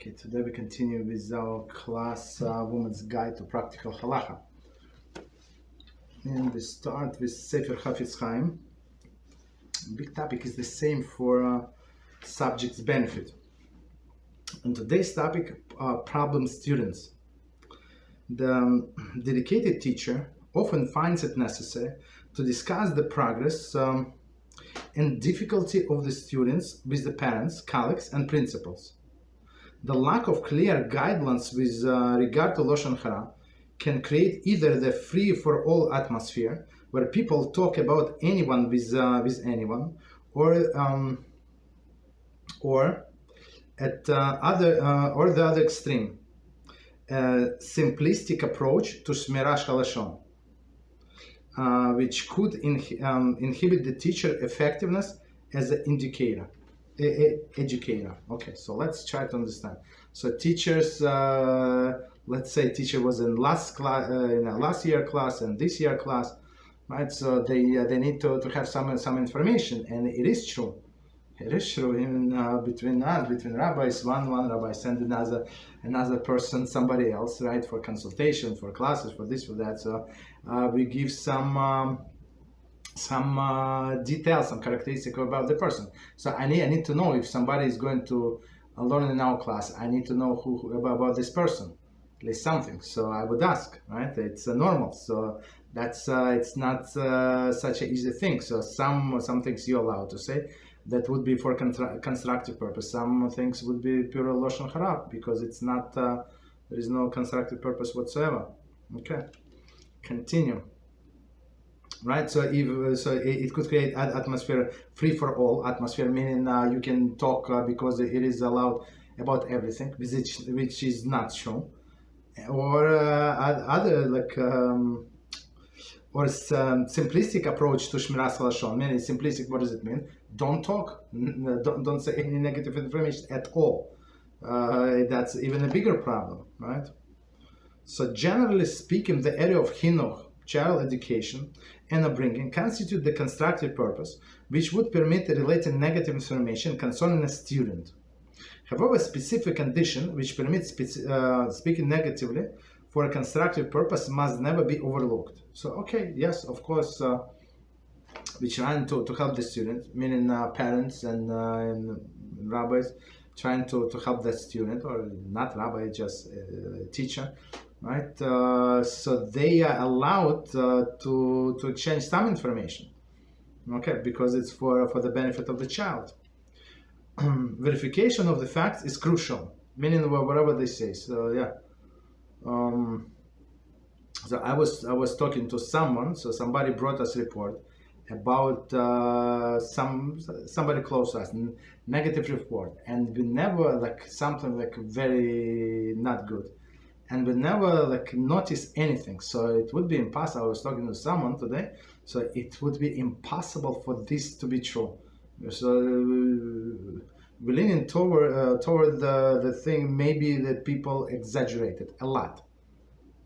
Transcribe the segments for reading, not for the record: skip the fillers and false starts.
Okay, today we continue with our class, Woman's Guide to Practical Halachah. And we start with Sefer Chaim. Big topic is the same for subject's benefit. And today's topic are problem students. The dedicated teacher often finds it necessary to discuss the progress and difficulty of the students with the parents, colleagues, and principals. The lack of clear guidelines with regard to Lashon Hara can create either the free-for-all atmosphere where people talk about anyone with anyone, or at the other extreme, a simplistic approach to Shmirash Halashon, which could inhibit the teacher effectiveness as an educator. Okay, so let's try to understand. So teachers, let's say teacher was in last year class and this year class, right? So they need to have some information, and it is true. It is true. Even between rabbis, one rabbi send another person, somebody else, right, for consultation, for classes, for this, for that. So we give some details, some characteristics about the person. So I need to know if somebody is going to learn in our class. I need to know who about this person, at least something. So I would ask, right? It's normal. So that's it's not such an easy thing. So some things you're allowed to say that would be for constructive purpose. Some things would be pure Lashon Hara because it's not there is no constructive purpose whatsoever. Okay, continue. Right, so it could create atmosphere free for all atmosphere, meaning you can talk because it is allowed about everything, which is not true, or other or simplistic approach to Shmiras Halashon. Meaning simplistic. What does it mean? Don't talk. Don't say any negative information at all. That's even a bigger problem, right? So generally speaking, the area of chinuch, child education, and upbringing constitute the constructive purpose, which would permit relating negative information concerning a student. However, a specific condition which permits speaking negatively for a constructive purpose must never be overlooked. So, okay, yes, of course, we're trying to help the student, meaning parents and rabbis, trying to help the student, or not rabbi, just teacher. Right, so they are allowed to exchange some information, okay, because it's for the benefit of the child. Verification of the facts is crucial, meaning whatever they say. So yeah, so I was talking to someone. So somebody brought us a report about somebody close to us, negative report, and we never something very not good. And we never notice anything. So it would be impossible. I was talking to someone today. So it would be impossible for this to be true. So we're leaning toward the thing. Maybe that people exaggerated a lot.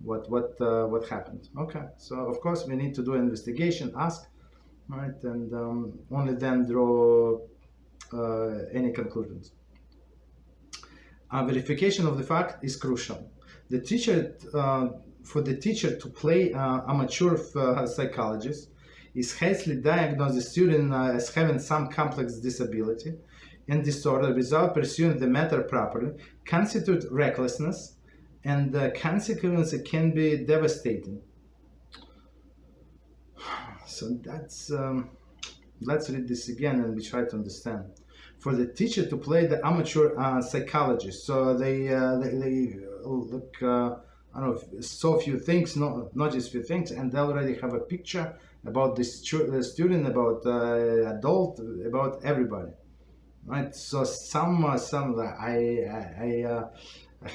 What happened? Okay. So of course we need to do an investigation, ask, right, and only then draw any conclusions. Verification of the fact is crucial. The teacher, for the teacher to play amateur psychologist, is hastily diagnose the student as having some complex disability and disorder without pursuing the matter properly, constitute recklessness, and the consequences can be devastating. So that's let's read this again and we try to understand. For the teacher to play the amateur psychologist, so they look, I don't know, so few things, not just few things, and they already have a picture about the student, about adult, about everybody, right? So I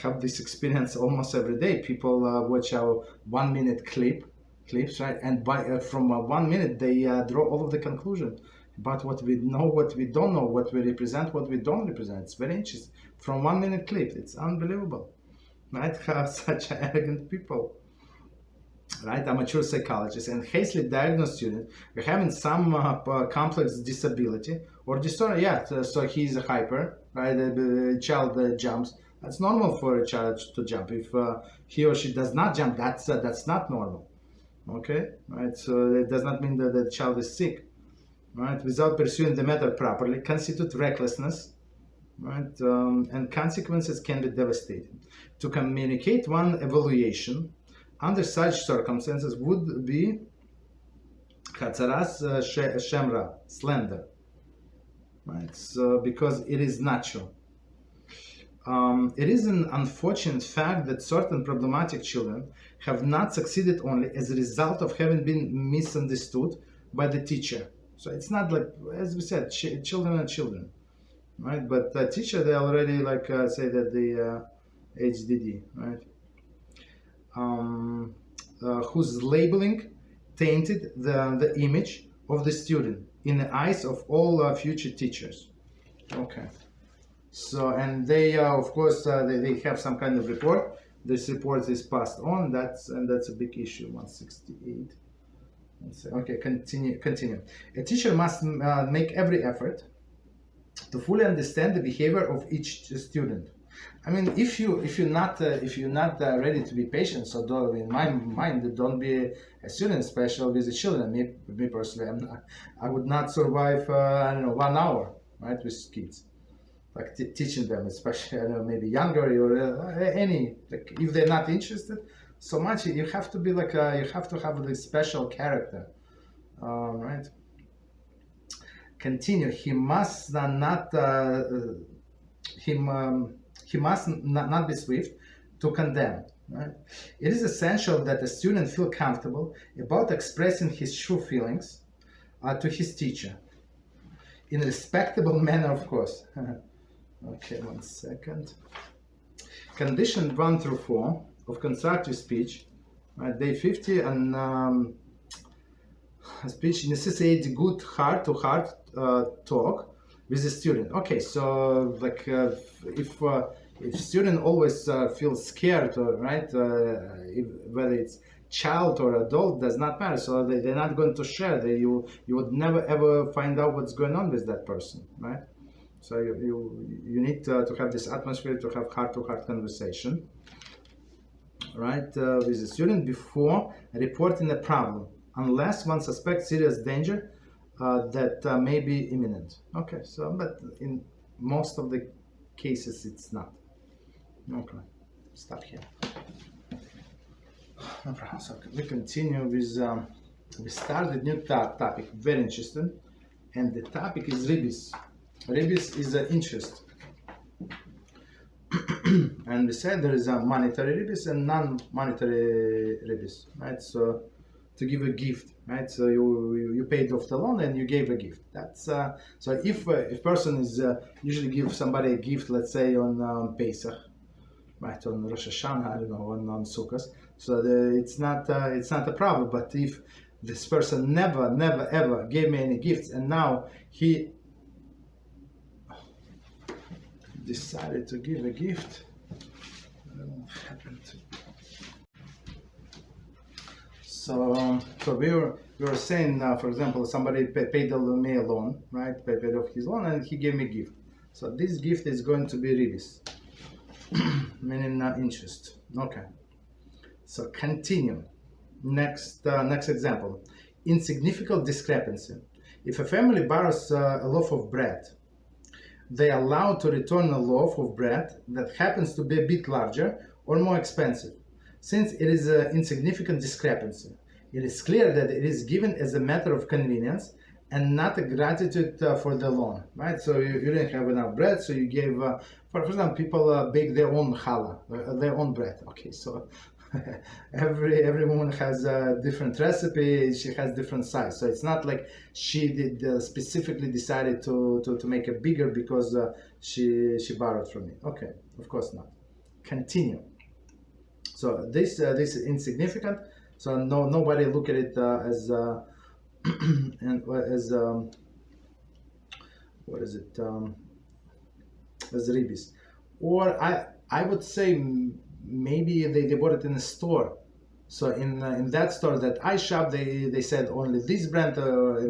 have this experience almost every day. People watch our 1 minute clips, right? And from 1 minute they draw all of the conclusions about what we know, what we don't know, what we represent, what we don't represent. It's very interesting. From 1 minute clip, it's unbelievable, right? Have such arrogant people, right? Amateur psychologists and hastily diagnosed student are having some complex disability or disorder. Yeah, so he's a hyper, right? The child jumps That's normal for a child to jump. If he or she does not jump, that's not normal. Okay, right? So it does not mean that the child is sick, right? Without pursuing the matter properly, constitute recklessness, right? And consequences can be devastating. To communicate one evaluation under such circumstances would be Hatzaras Shemra, slander, right? So because it is natural. It is an unfortunate fact that certain problematic children have not succeeded only as a result of having been misunderstood by the teacher. So it's not like, as we said, children are children, right? But the teacher, they already say that the HDD, right? Whose labeling tainted the image of the student in the eyes of all future teachers. Okay. So, and they, of course, they have some kind of report. This report is passed on. That's a big issue. 168. Okay, continue. A teacher must make every effort to fully understand the behavior of each student. I mean, if you're not ready to be patient, so in my mind, don't be a student, especially with the children. Me personally, I would not survive 1 hour, right, with kids. Like teaching them, especially maybe younger or any, like if they're not interested so much, you have to be you have to have this special character, right? Continue. He must not be swift to condemn. Right? It is essential that the student feel comfortable about expressing his true feelings to his teacher in a respectable manner, of course. Okay, 1 second. Condition 1 through 4 of constructive speech, right, day 50, and speech necessitates good heart-to-heart talk with the student. Okay, so if student always feels scared, or right, whether it's child or adult, does not matter. So they're not going to share. You would never ever find out what's going on with that person, right? So you need to have this atmosphere to have heart-to-heart conversation, right, with the student before reporting a problem, unless one suspects serious danger that may be imminent. Okay, so but in most of the cases it's not. Okay, stop here. No problem. So we continue with we started new topic, very interesting, and the topic is Ribbis. Ribbis is an interest. And we said there is a monetary Ribbis and non-monetary Ribbis, right? So to give a gift, right? So you paid off the loan and you gave a gift. That's so if person is usually give somebody a gift, let's say on Pesach, right, on Rosh Hashanah, I don't know, on Sukkot, so it's not a problem. But if this person never ever gave me any gifts, and now he decided to give a gift, I don't know what happened. So we were saying, for example, somebody paid me a loan, right? Paid off his loan, and he gave me a gift. So this gift is going to be Ribbis, meaning interest. Okay. So continue. Next example. Insignificant discrepancy. If a family borrows a loaf of bread, they are allowed to return a loaf of bread that happens to be a bit larger or more expensive. Since it is an insignificant discrepancy, it is clear that it is given as a matter of convenience and not a gratitude for the loan, right? So you didn't have enough bread, so you gave, for example, people bake their own challah, their own bread. Okay, so every woman has a different recipe, she has different size. So it's not like she did specifically decided to make it bigger because she borrowed from me. Okay, of course not. Continue. So this is insignificant. So nobody look at it as what is it, as Ribbis, or I would say maybe they bought it in a store. So in that store that I shop, they said only this brand,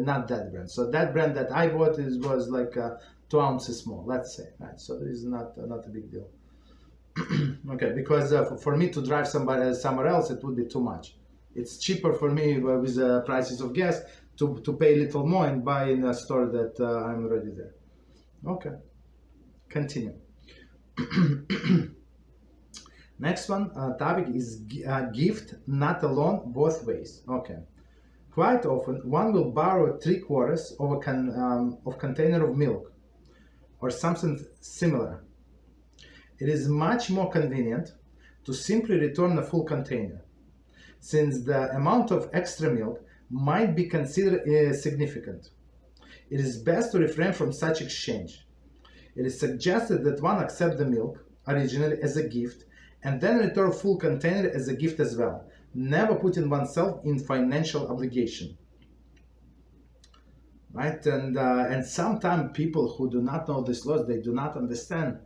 not that brand. So that brand that I bought was like 2 ounces small, let's say, right? So this is not a big deal. Okay, because for me to drive somebody somewhere else, it would be too much. It's cheaper for me with the prices of gas to pay a little more and buy in a store that I'm already there. Okay, continue. Next one topic is gift, not a loan, both ways. Okay. Quite often, one will borrow 3/4 of a container of milk or something similar. It is much more convenient to simply return a full container, since the amount of extra milk might be considered significant. It is best to refrain from such exchange. It is suggested that one accept the milk originally as a gift and then return full container as a gift as well, never putting oneself in financial obligation. Right? And sometimes people who do not know these laws, they do not understand.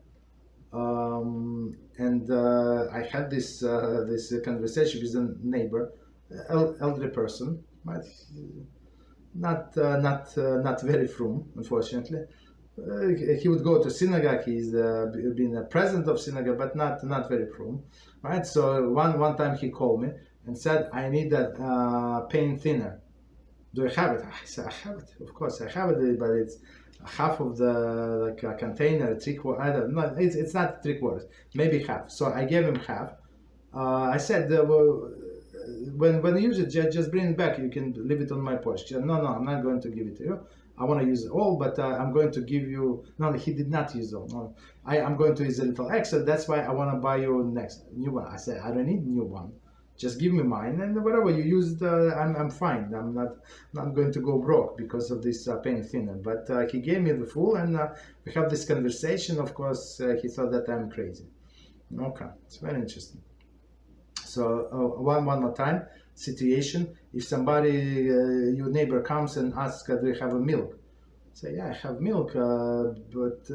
I had this conversation with a neighbor, elderly person, right? Not very frum, unfortunately. He would go to synagogue. He's been a president of synagogue, but not very frum, right? So one time he called me and said, "I need that paint thinner. Do I have it?" I said, "I have it. Of course, I have it, but it's half of the container, 3/4. I don't know. It's not 3/4, maybe half." So I gave him half. I said, well, when you use it, just bring it back. You can leave it on my porch. She said, no, I'm not going to give it to you. I want to use it all, but I'm going to give you. No, he did not use all. No, I'm going to use a little extra. That's why I want to buy you next new one. I said, I don't need new one. Just give me mine, and whatever you used, I'm fine. I'm not going to go broke because of this paint thinner. But he gave me the full, and we have this conversation. Of course, he thought that I'm crazy. Okay, it's very interesting. So one more time, situation. If somebody, your neighbor comes and asks, "Do you have a milk?" Say, "Yeah, I have milk," but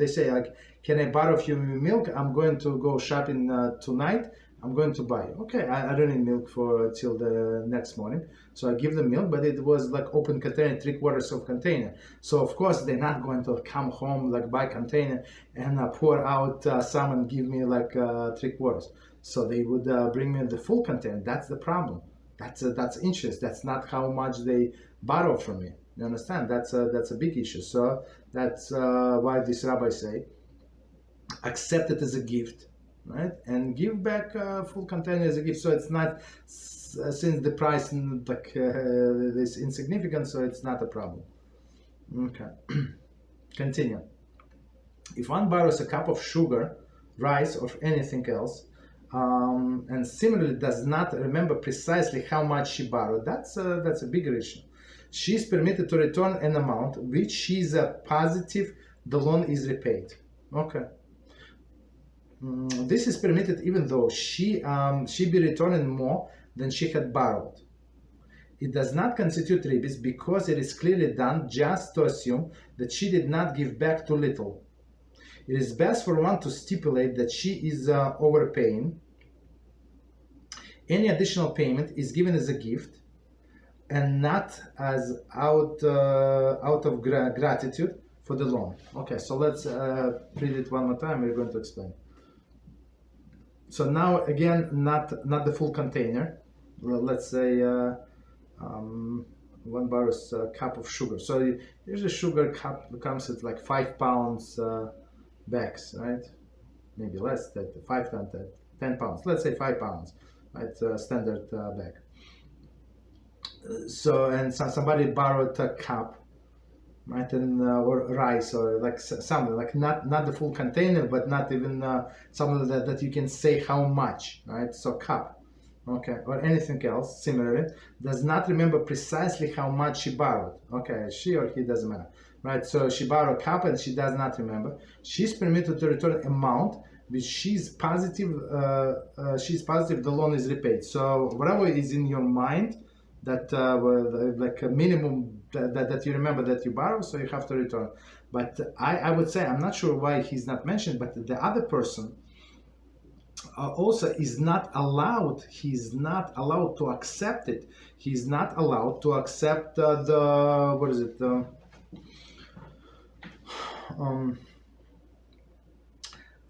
they say, like, "Can I borrow you milk? I'm going to go shopping tonight. I'm going to buy." Okay, I don't need milk for till the next morning. So I give them milk, but it was like open container, 3/4 of container. So of course they're not going to come home, like buy container and pour out some and give me like 3/4. So they would bring me the full container. That's the problem. That's interest. That's not how much they borrow from me. You understand? That's a big issue. So that's why this rabbi say, accept it as a gift, right? And give back full container as a gift. So it's not, since the price is insignificant, so it's not a problem. Okay. Continue. If one borrows a cup of sugar, rice, or anything else, and similarly does not remember precisely how much she borrowed, that's a bigger issue. She is permitted to return an amount which she is positive the loan is repaid. Okay. This is permitted even though she be returning more than she had borrowed. It does not constitute Ribbis because it is clearly done just to assume that she did not give back too little. It is best for one to stipulate that she is overpaying. Any additional payment is given as a gift and not as out of gratitude for the loan. Okay, so let's read it one more time. We're going to explain. So now again, not the full container. Well, let's say one borrows a cup of sugar. So here's a sugar cup comes with like 5 pounds bags, right? Maybe less, that 5 times 10 pounds. Let's say 5 pounds, right? Standard bag. So and somebody borrowed a cup, right? And or rice or like something like not the full container, but not even something that you can say how much, right? So cup, okay, or anything else similarly, does not remember precisely how much she borrowed. Okay, she or he doesn't matter, right? So she borrowed a cup and she does not remember. She's permitted to return amount which she's positive the loan is repaid. So whatever is in your mind that like a minimum that you remember that you borrow, so you have to return. But I would say, I'm not sure why he's not mentioned, but the other person also is not allowed, he's not allowed to accept it. He's not allowed to accept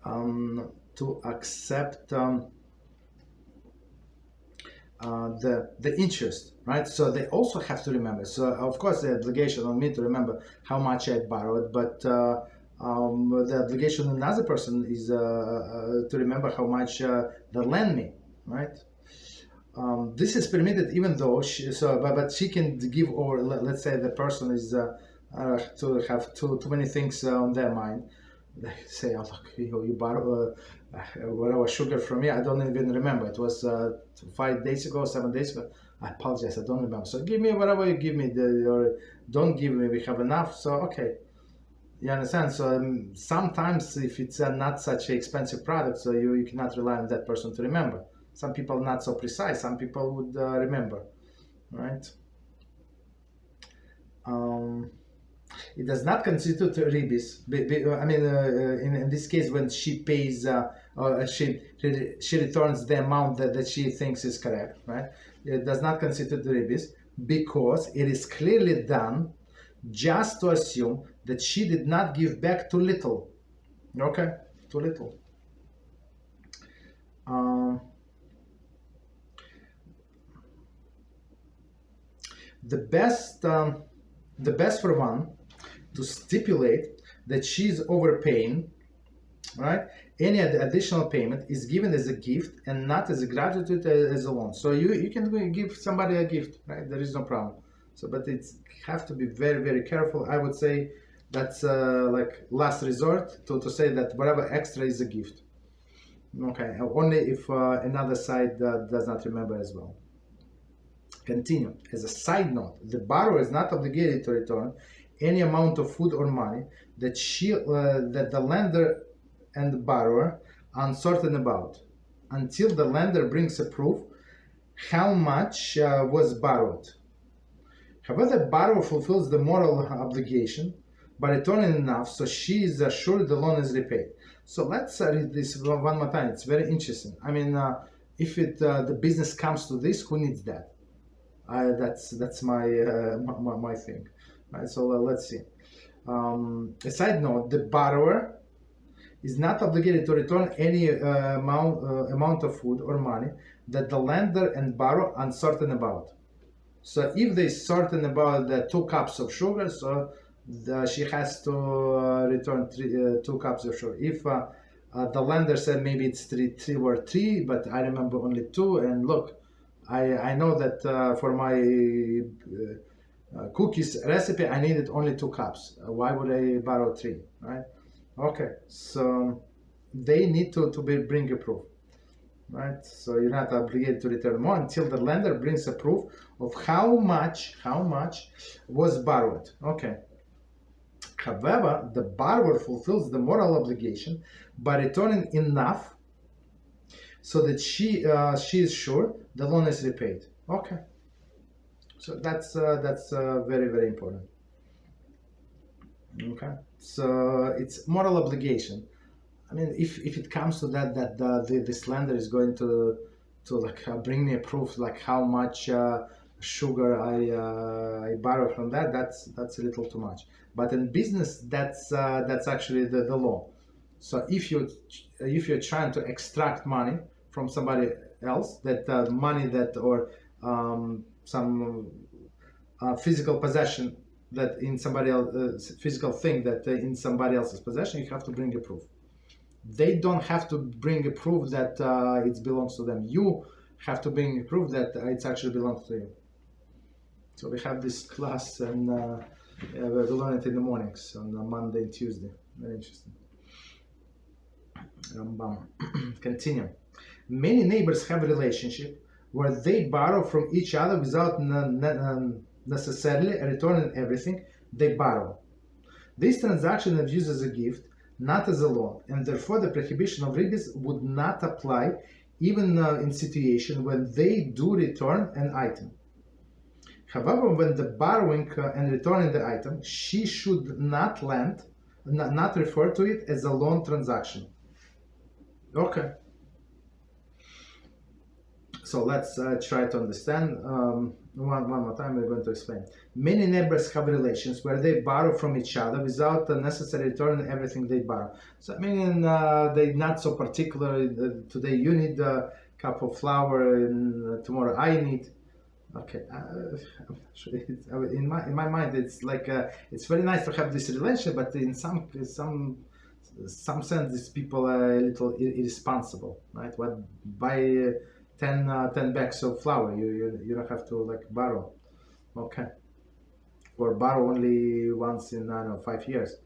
to accept the interest, right? So they also have to remember. So of course the obligation on me to remember how much I borrowed, but the obligation on another person is to remember how much they lend me, right? This is permitted even though but she can give, or let's say the person is to have too many things on their mind. They say, oh look, you borrow whatever sugar from me, I don't even remember. It was 5 days ago, 7 days ago. I apologize, I don't remember. So give me whatever you give me, or don't give me, we have enough. So okay, you understand? So sometimes if it's not such an expensive product, so you cannot rely on that person to remember. Some people not so precise, some people would remember, right? It does not constitute Ribbis. I mean, in this case, when she pays, or she returns the amount that she thinks is correct, right? It does not constitute Ribbis because it is clearly done just to assume that she did not give back too little. Okay, too little. The best for one to stipulate that she's overpaying, right? Any additional payment is given as a gift and not as a gratitude as a loan. So you can give somebody a gift, right? There is no problem. So, but it's have to be very, very careful. I would say that's like last resort to say that whatever extra is a gift. Okay, only if another side does not remember as well. Continue. As a side note, the borrower is not obligated to return any amount of food or money that the lender and the borrower are uncertain about, until the lender brings a proof how much was borrowed. However, the borrower fulfills the moral obligation by returning enough so she is assured the loan is repaid. So let's read this one more time. It's very interesting. I mean, if the business comes to this, who needs that? That's my my thing. Right, so let's see. A side note: the borrower is not obligated to return any amount of food or money that the lender and borrower are uncertain about. So if they're certain about the 2 cups of sugar, so she has to return 2 cups of sugar. If the lender said maybe it's three, but I remember only 2, and look, I know that for my cookies recipe I needed only 2 cups. Why would I borrow 3, right? Okay, so they need to bring a proof, right? So you're not obligated to return more until the lender brings a proof of how much was borrowed. Okay. However, the borrower fulfills the moral obligation by returning enough so that she is sure the loan is repaid. Okay, so that's very, very important. Okay, so it's moral obligation. I mean, if it comes to that this lender is going to like bring me a proof like how much sugar I borrow from that's a little too much. But in business, that's actually the law. So if you're trying to extract money from somebody else, that money that or some physical possession that in somebody else, physical thing that in somebody else's possession, you have to bring a proof. They don't have to bring a proof that it belongs to them. You have to bring a proof that it actually belongs to you. So we have this class, and we learn it in the mornings on Monday and Tuesday. Very interesting. Continue. Many neighbors have a relationship where they borrow from each other without necessarily returning everything they borrow. This transaction is used as a gift, not as a loan, and therefore the prohibition of Ribbis would not apply even in situation when they do return an item. However, when the borrowing and returning the item, she should not refer to it as a loan transaction. Okay. So let's try to understand. One more time, we're going to explain. Many neighbors have relations where they borrow from each other without the necessary return everything they borrow. So I mean, they're not so particular. Today you need a cup of flour, and tomorrow I need. Okay, in my mind, it's like it's very nice to have this relation, but in some sense, these people are a little irresponsible, right? What buy 10 bags of flour, you don't have to like borrow, okay, or borrow only once in I don't know 5 years,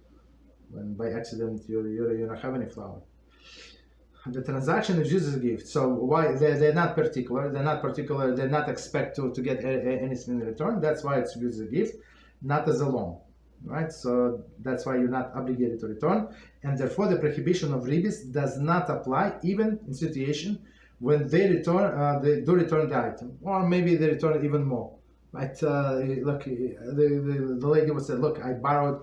when by accident you don't have any flour. The transaction is used as a gift. So why they're not particular? They're not expect to get anything in return. That's why it's used as a gift, not as a loan, right? So that's why you're not obligated to return, and therefore the prohibition of Ribbis does not apply even in situation when they do return the item, or maybe they return even more. Right? Look, the lady would say, "Look, I borrowed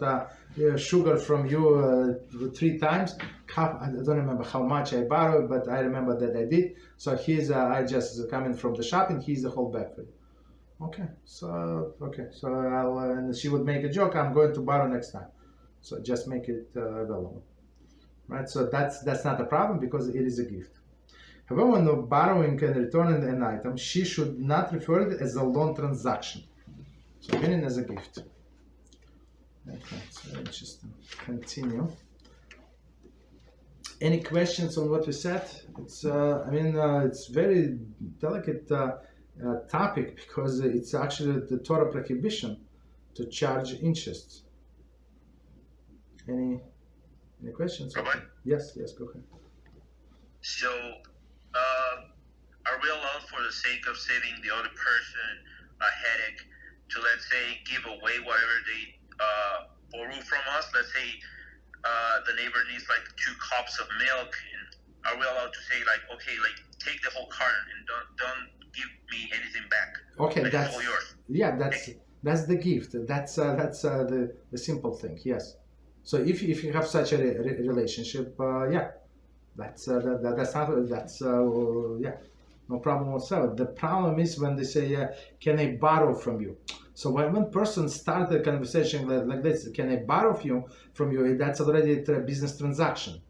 sugar from you 3 times. I don't remember how much I borrowed, but I remember that I did. So here's I just coming from the shopping. Here's the whole bag for you." Okay, so I'll, and she would make a joke. I'm going to borrow next time. So just make it available, right? So that's not a problem because it is a gift. However, when borrowing and returning an item, she should not refer it as a loan transaction. So meaning as a gift. Okay, so just continue. Any questions on what we said? It's it's very delicate topic because it's actually the Torah prohibition to charge interest. Any questions? Rabbi? Yes, go ahead. So, are we allowed, for the sake of saving the other person a headache, to, let's say, give away whatever they borrow from us? Let's say the neighbor needs like 2 cups of milk, and are we allowed to say like, okay, like take the whole carton and don't give me anything back? Okay, like, that's it's all yours. Yeah, that's the gift. That's the simple thing. Yes. So if you have such a relationship, yeah, that's no problem whatsoever. The problem is when they say, "Can I borrow from you?" So when one person starts a conversation like this, "Can I borrow from you?" That's already a business transaction.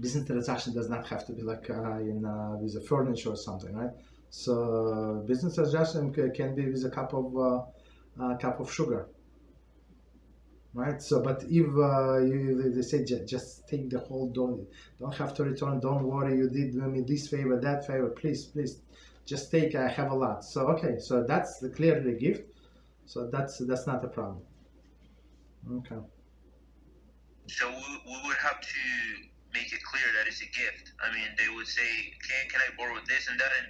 Business transaction does not have to be like with a furniture or something, right? So business transaction can be with a cup of sugar, right? So, but if they say just take the whole, don't have to return, don't worry, you did me this favor, that favor, please, just take. I have a lot. So okay, so that's clearly a gift. So that's not a problem. Okay. So we would have to make it clear that it's a gift. I mean, they would say, can I borrow this and that? And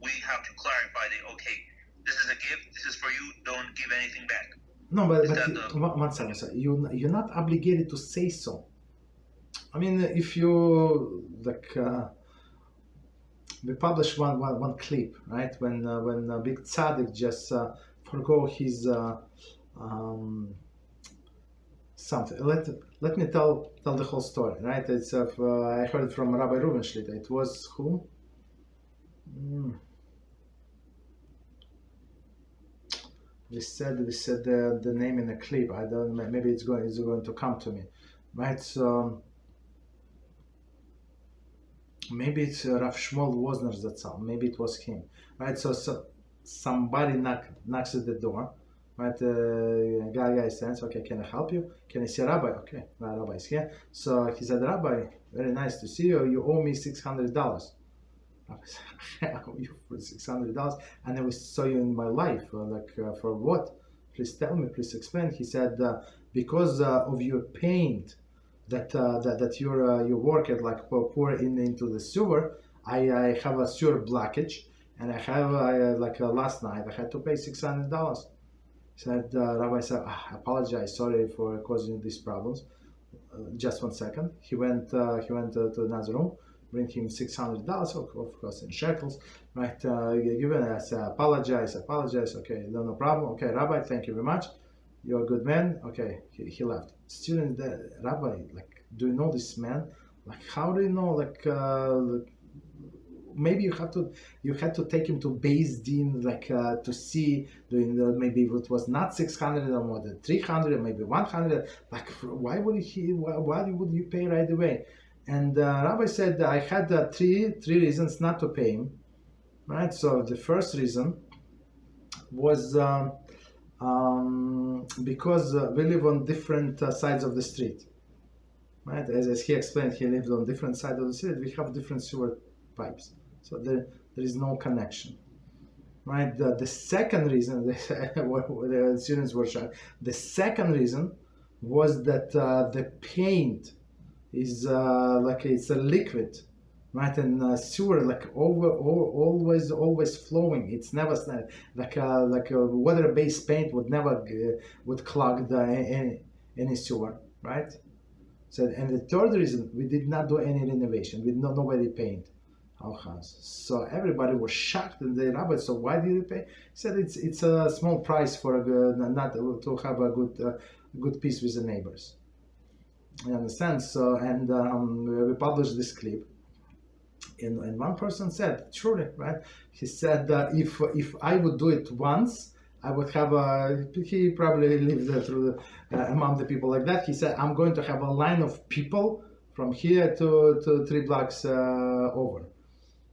we have to clarify that, okay, this is a gift, this is for you, don't give anything back. No, but one second, sir. You're not obligated to say so. I mean, if you, like, we published one clip, right? When big tzaddik just forgo his something. Let me tell the whole story, right? It's I heard it from Rabbi Reuven. It was who? We said the name in the clip. I don't. Maybe it's going to come to me, right? So maybe it's Rav Shmuel Wozner Zatzal. Maybe it was him, right? So somebody knocks at the door. Right, guy stands. Okay, can I help you? Can I see Rabbi? Okay, Rabbi is here. So he said, Rabbi, very nice to see you. You owe me $600. I owe you for $600, and I saw you in my life. For what? Please tell me. Please explain. He said, because of your pain that you work at, like pour into the sewer. I have a sewer blockage, and I have last night I had to pay $600. Said Rabbi said, I apologize, sorry for causing these problems. Just 1 second. He went to another room, bring him $600, of course in shekels, right? Given, I said, apologize. Okay, no problem. Okay, Rabbi, thank you very much. You're a good man. Okay, he left. Student, Rabbi, like, do you know this man? Like, how do you know? Like, maybe you had to take him to Beis Din, like to see doing maybe it was not 600 or more than 300 or maybe 100. Like why would you pay right away? And Rabbi said I had three reasons not to pay him. Right. So the first reason was because we live on different sides of the street. Right, as he explained, he lived on different sides of the street. We have different sewer pipes, so there is no connection. Right. The second reason, the students were shocked. The second reason was that the paint is like it's a liquid, right? And sewer always flowing. It's never like a water-based paint would never would clog any sewer, right? So, and the third reason, we did not do any renovation. We did not nobody paint our house. So everybody was shocked. And the rabbi, so why did you pay? He said it's a small price for not to have a good peace with the neighbors. You understand? So, and we published this clip. And one person said, truly, right? He said that if I would do it once, I would have he probably lived through among the people like that. He said, I'm going to have a line of people from here to 3 blocks over.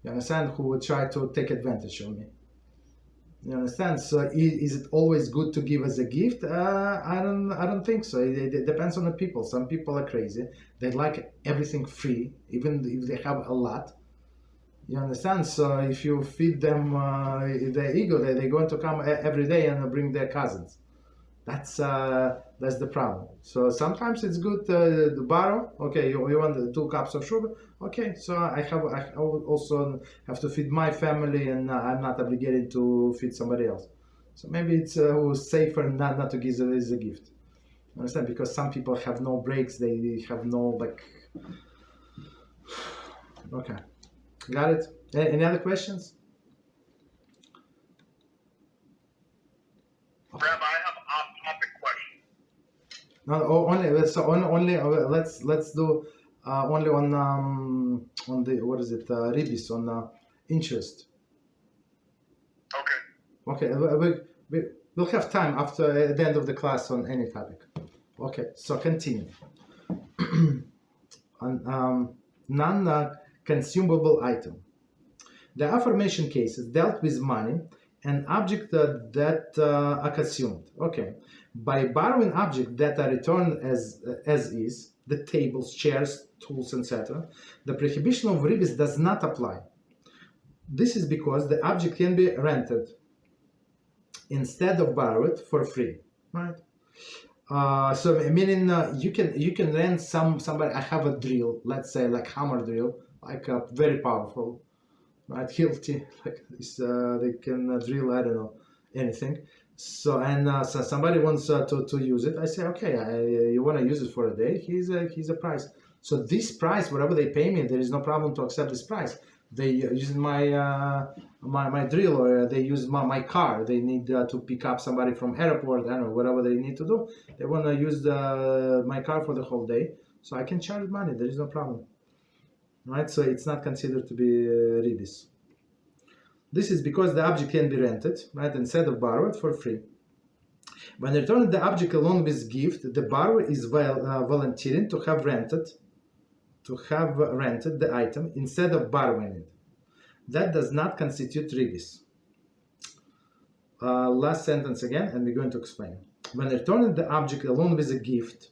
You understand? Who would try to take advantage of me. You understand? So is it always good to give as a gift? I don't think so. It depends on the people. Some people are crazy. They like everything free, even if they have a lot. You understand? So if you feed them their ego, they're going to come every day and bring their cousins. That's the problem. So sometimes it's good to borrow. Okay, you want 2 cups of sugar? Okay, so I also have to feed my family, and I'm not obligated to feed somebody else. So maybe it's safer not to give as a gift. You understand? Because some people have no breaks. They have no like. Okay. Got it? Any other questions? Rabbi, I have an off-topic question. No, only. Let's do only on the what is it? Ribbis on interest. Okay. Okay. We'll have time after the end of the class on any topic. Okay. So continue. On non-consumable item. The aforementioned cases dealt with money and objects that are consumed. Okay. By borrowing objects that are returned as is, the tables, chairs, tools, etc., the prohibition of Ribbis does not apply. This is because the object can be rented instead of borrowed for free, right? So meaning you can rent somebody. I have a drill, let's say like hammer drill, like very powerful, right? Hilti, like this, they can drill, I don't know, anything. So and so somebody wants to use it. I say, okay, you want to use it for a day? Here's a price. So this price, whatever they pay me, there is no problem to accept this price. They use my my drill, or they use my car. They need to pick up somebody from airport. I don't know, whatever they need to do. They want to use my car for the whole day, so I can charge money. There is no problem, right? So it's not considered to be Ribbis. This is because the object can be rented, right, instead of borrowed for free. When returning the object along with gift, the borrower is volunteering to have rented the item instead of borrowing it. That does not constitute Ribbis. Last sentence again, and we're going to explain. When returning the object along with a gift,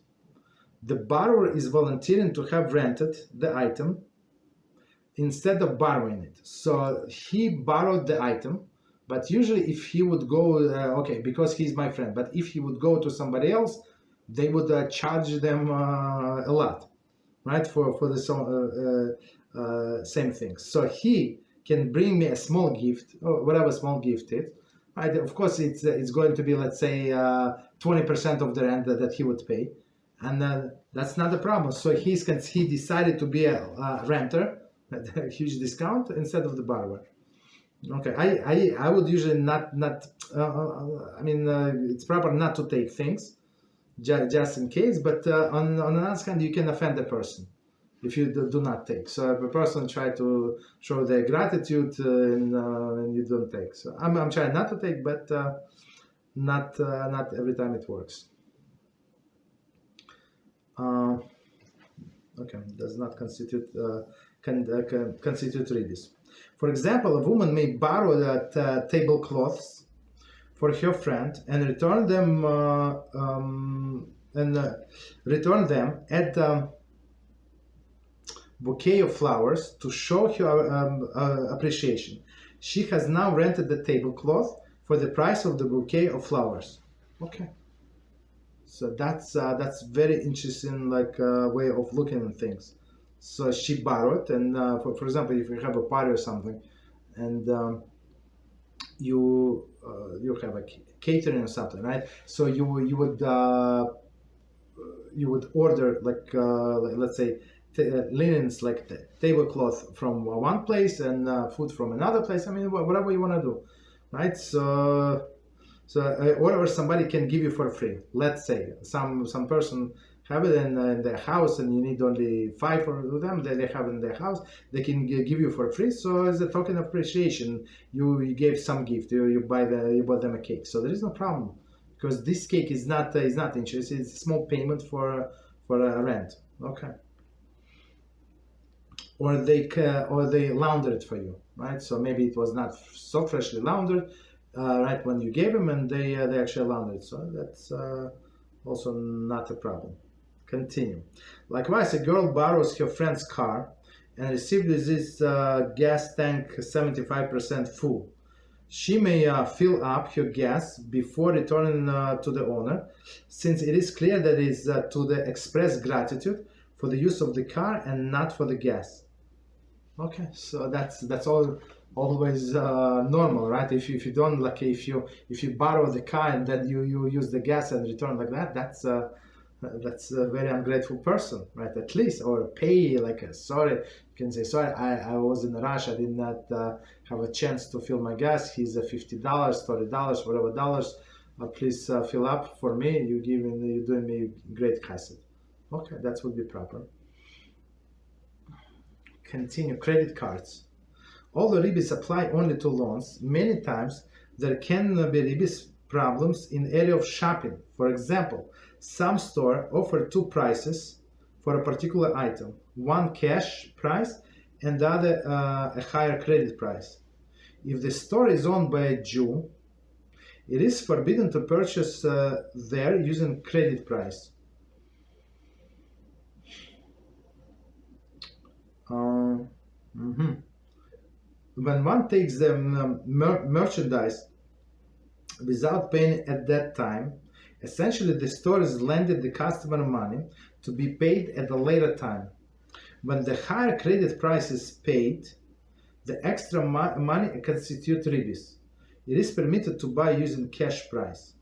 the borrower is volunteering to have rented the item instead of borrowing it. So he borrowed the item, but usually if he would go, okay, because he's my friend, but if he would go to somebody else, they would charge them a lot, right, for the same thing. So he can bring me a small gift, or whatever small gift is, right? Of course, it's going to be, let's say, 20% of the rent that he would pay, and that's not a problem. So he decided to be a renter, a huge discount instead of the borrower. Okay, I would usually not I mean, it's proper not to take things just in case, but on the other hand, you can offend the person. if you do not take. So if a person try to show their gratitude and you don't take. So I'm trying not to take, but not every time it works. Okay, does not constitute constitute Ribbis. For example, a woman may borrow that tablecloths for her friend and return them at the bouquet of flowers to show her appreciation. She has now rented the tablecloth for the price of the bouquet of flowers. Okay, so that's very interesting, way of looking at things. So she borrowed, and for example, if you have a party or something, and you have a catering or something, right? So you would order let's say linens, like the tablecloth from one place and food from another place. I mean, whatever you want to do, right? So whatever somebody can give you for free. Let's say some person have it in their house, and you need only 5 of them. They have it in their house. They can give you for free. So as a token of appreciation, you gave some gift. You bought them a cake. So there is no problem, because this cake is not interest. It's a small payment for a rent. Okay. Or they laundered it for you, right? So maybe it was not so freshly laundered, right, when you gave them, and they actually laundered it. So that's also not a problem. Continue. Likewise, a girl borrows her friend's car and receives this gas tank 75% full. She may fill up her gas before returning to the owner, since it is clear that it is to the express gratitude for the use of the car and not for the gas. Okay, so that's always normal, right? If you don't, like, if you borrow the car and then you use the gas and return like that, that's a very ungrateful person, right? At least, or pay sorry. You can say, sorry, I was in a rush. I did not have a chance to fill my gas. He's $50, $30, whatever dollars. Please fill up for me. You're doing me great chesed. Okay, that would be proper. Continue. Credit cards. Although Ribbis apply only to loans, many times there can be Ribbis problems in area of shopping. For example, some store offer 2 prices for a particular item, one cash price and the other a higher credit price. If the store is owned by a Jew, it is forbidden to purchase there using credit price. When one takes the merchandise without paying at that time, essentially the store is lending the customer money to be paid at a later time. When the higher credit price is paid, the extra money constitutes Ribbis. It is permitted to buy using cash price.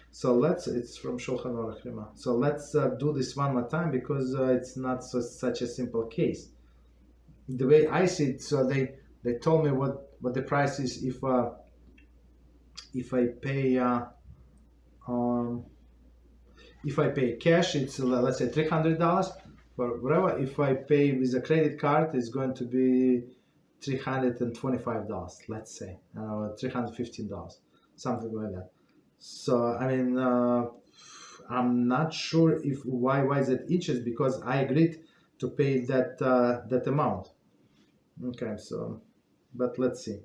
So it's from Shulchan Aruch. So let's do this one more time, because it's not such a simple case. The way I see it, so they told me what the price is if I pay cash, it's let's say $300 for whatever. If I pay with a credit card, it's going to be $325. Let's say $315, something like that. So I mean, I'm not sure why is it interest, because I agreed to pay that amount. Okay, so but let's see.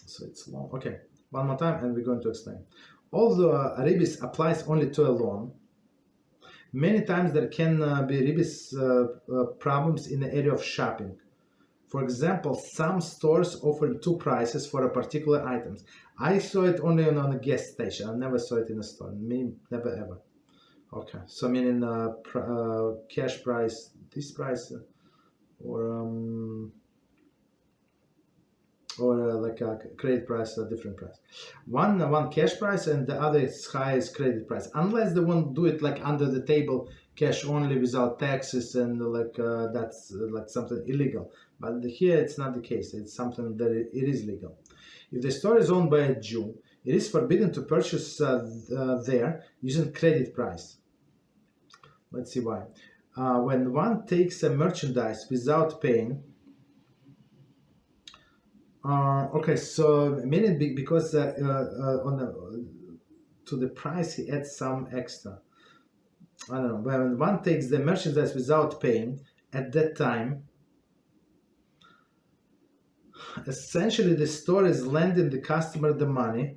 So it's long. Okay, one more time, and we're going to explain. Although Ribbis applies only to a loan, many times there can be Ribbis problems in the area of shopping. For example, some stores offer 2 prices for a particular item. I saw it only on a gas station. I never saw it in a store. Me, never ever. Okay, so meaning cash price, this price, or like a credit price, a different price. One cash price and the other is highest credit price. Unless they won't do it like under the table, cash only without taxes, and that's like something illegal. But here it's not the case. It's something that it is legal. If the store is owned by a Jew, it is forbidden to purchase there using credit price. Let's see why. When one takes a merchandise without paying, okay, so meaning because to the price he adds some extra. I don't know. When one takes the merchandise without paying, at that time, essentially the store is lending the customer the money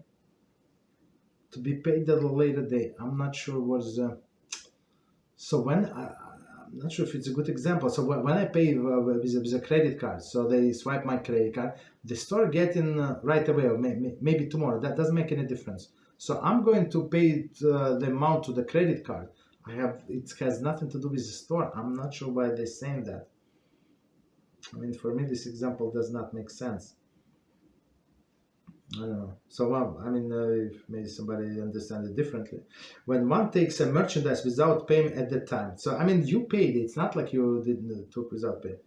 to be paid at a later date. I'm not sure what's so when I'm not sure if it's a good example. So when I pay with a credit card, so they swipe my credit card, the store getting right away or maybe tomorrow. That doesn't make any difference. So I'm going to pay the amount to the credit card. It has nothing to do with the store. I'm not sure why they're saying that. I mean, for me, this example does not make sense. I don't know. So, if maybe somebody understands it differently. When one takes a merchandise without payment at that time, so you paid. It's not like you didn't took without pay,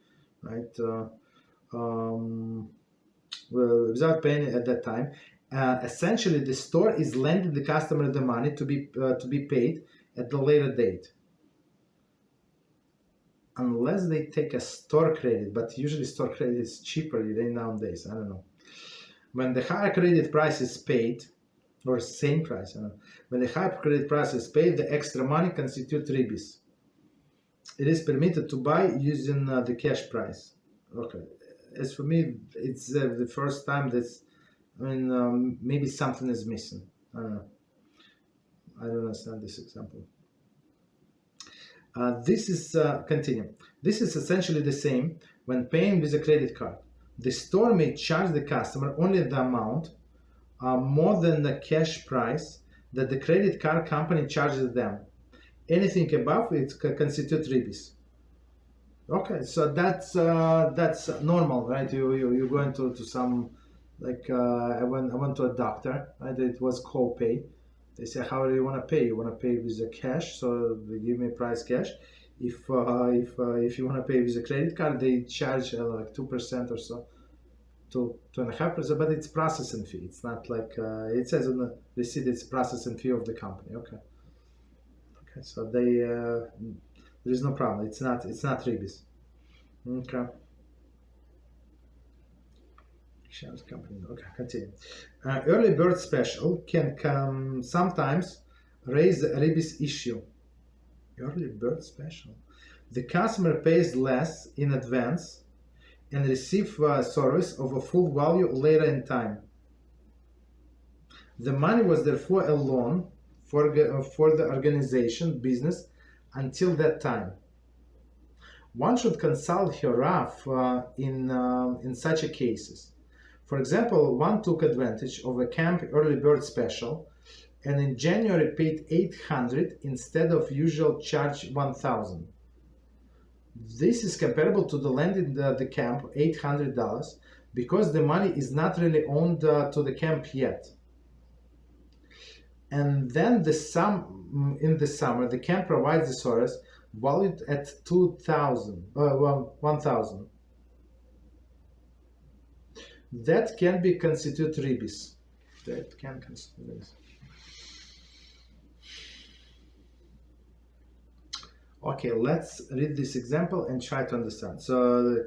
right? Without paying at that time, essentially the store is lending the customer the money to be paid at the later date, unless they take a store credit. But usually store credit is cheaper nowadays. I don't know. When the higher credit price is paid, or same price, when the higher credit price is paid, the extra money constitutes Ribbis. It is permitted to buy using the cash price. Okay. As for me, it's the first time that's, maybe something is missing. I don't know. I don't understand this example. This is continue. This is essentially the same when paying with a credit card. The store may charge the customer only the amount more than the cash price that the credit card company charges them. Anything above it constitutes Ribbis. Okay, so that's normal, right? You go into some, like I went to a doctor, right? It was co-pay. They say, how do you want to pay? You want to pay with the cash, so they give me price cash. If you want to pay with a credit card, they charge like 2% or so, 2.5%, but it's processing fee. It's not like it says on the receipt. It's processing fee of the company. Okay. So there is no problem. It's not Ribbis. Okay. Company. Okay, continue. Early bird special can sometimes raise the Ribbis issue. Early bird special. The customer pays less in advance and receives service of a full value later in time. The money was therefore a loan for the organization business until that time. One should consult her Rav in such a cases. For example, one took advantage of a camp early bird special and in January paid $800 instead of usual charge $1,000. This is comparable to the lending the camp $800 because the money is not really owned to the camp yet. And then in the summer, the camp provides the service valued at $1,000. That can be constituted Ribbis. That can constitute Ribbis. Okay, let's read this example and try to understand. So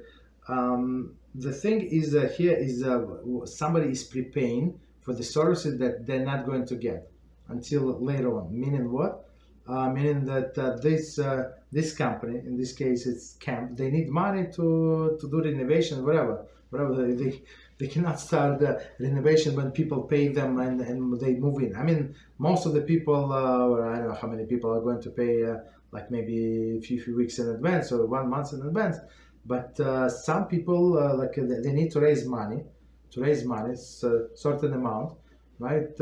the thing is here is somebody is prepaying for the services that they're not going to get until later on. Meaning what? Meaning that this company, in this case it's camp, they need money to do renovation, whatever they cannot start the renovation when people pay them and they move in. Most of the people, or I don't know how many people are going to pay like maybe a few weeks in advance or 1 month in advance. But some people, they need to raise money, certain amount, right?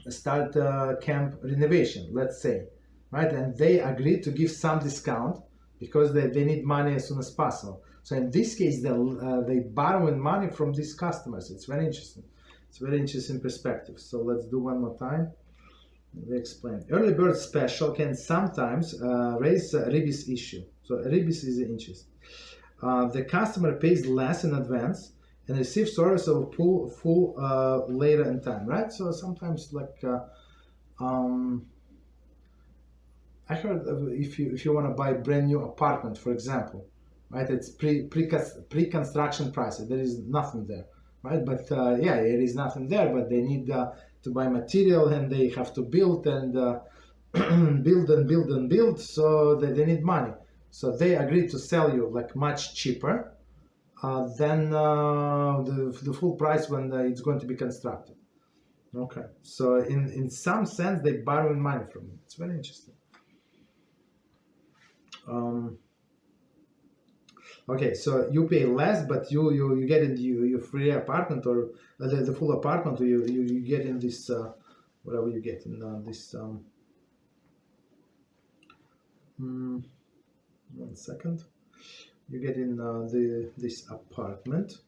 Start camp renovation, let's say, right? And they agree to give some discount because they need money as soon as possible. So in this case, they borrowing money from these customers. It's very interesting. It's a very interesting perspective. So let's do one more time. They explain. Early bird special can sometimes raise a Ribbis issue. So Ribbis is interest. The customer pays less in advance and receives service of full later in time, right? So sometimes I heard if you want to buy a brand new apartment, for example, right? It's pre-construction prices. There is nothing there, right? But there is nothing there. But they need to buy material, and they have to build and build. So they need money. So they agree to sell you like much cheaper than the full price when it's going to be constructed. Okay. So in some sense, they borrowing money from you. It's very interesting. Okay, so you pay less, but you get in your free apartment or the full apartment, or you get in this whatever you get in this. 1 second. You get in this apartment,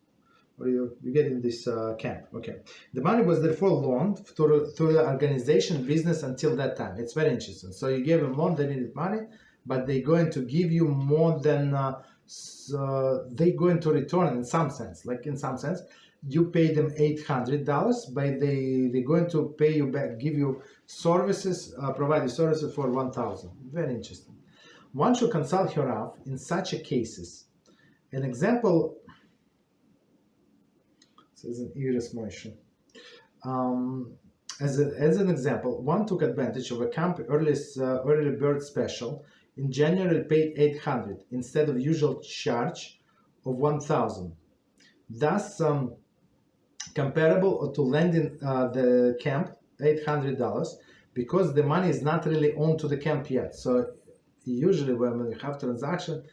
or you get in this camp. Okay, the money was therefore loaned through the organization business until that time. It's very interesting. So you gave them loan, they needed money, but they're going to give you more than they're going to return in some sense. Like in some sense, you pay them $800, but they're going to pay you back, give you services, provide you services for $1,000. Very interesting. One should consult Hirav in such a cases. An example. This is an Iris Moshe. As an example, one took advantage of a camp early bird special. In January, paid $800 instead of usual charge of $1,000. Thus, comparable to lending the camp $800 because the money is not really owned to the camp yet. So usually when you have transaction,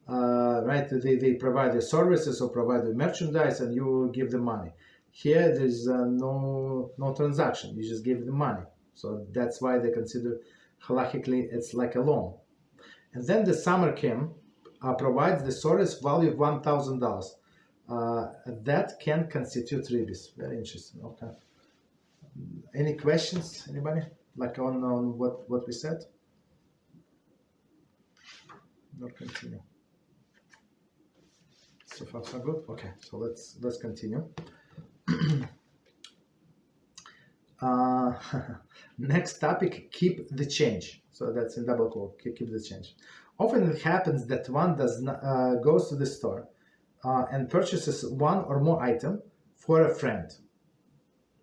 right, they provide the services or provide the merchandise and you give the money. Here there's no transaction. You just give the money. So that's why they consider halachically it's like a loan. And then the summer camp provides the service value of $1,000. That can constitute Ribbis. Very interesting. Okay. Any questions? Anybody? Like on what we said? Not continue. So far so good. Okay. So let's continue. Next topic: keep the change. So that's in double quote. Keep the change. Often it happens that one goes to the store and purchases one or more item for a friend.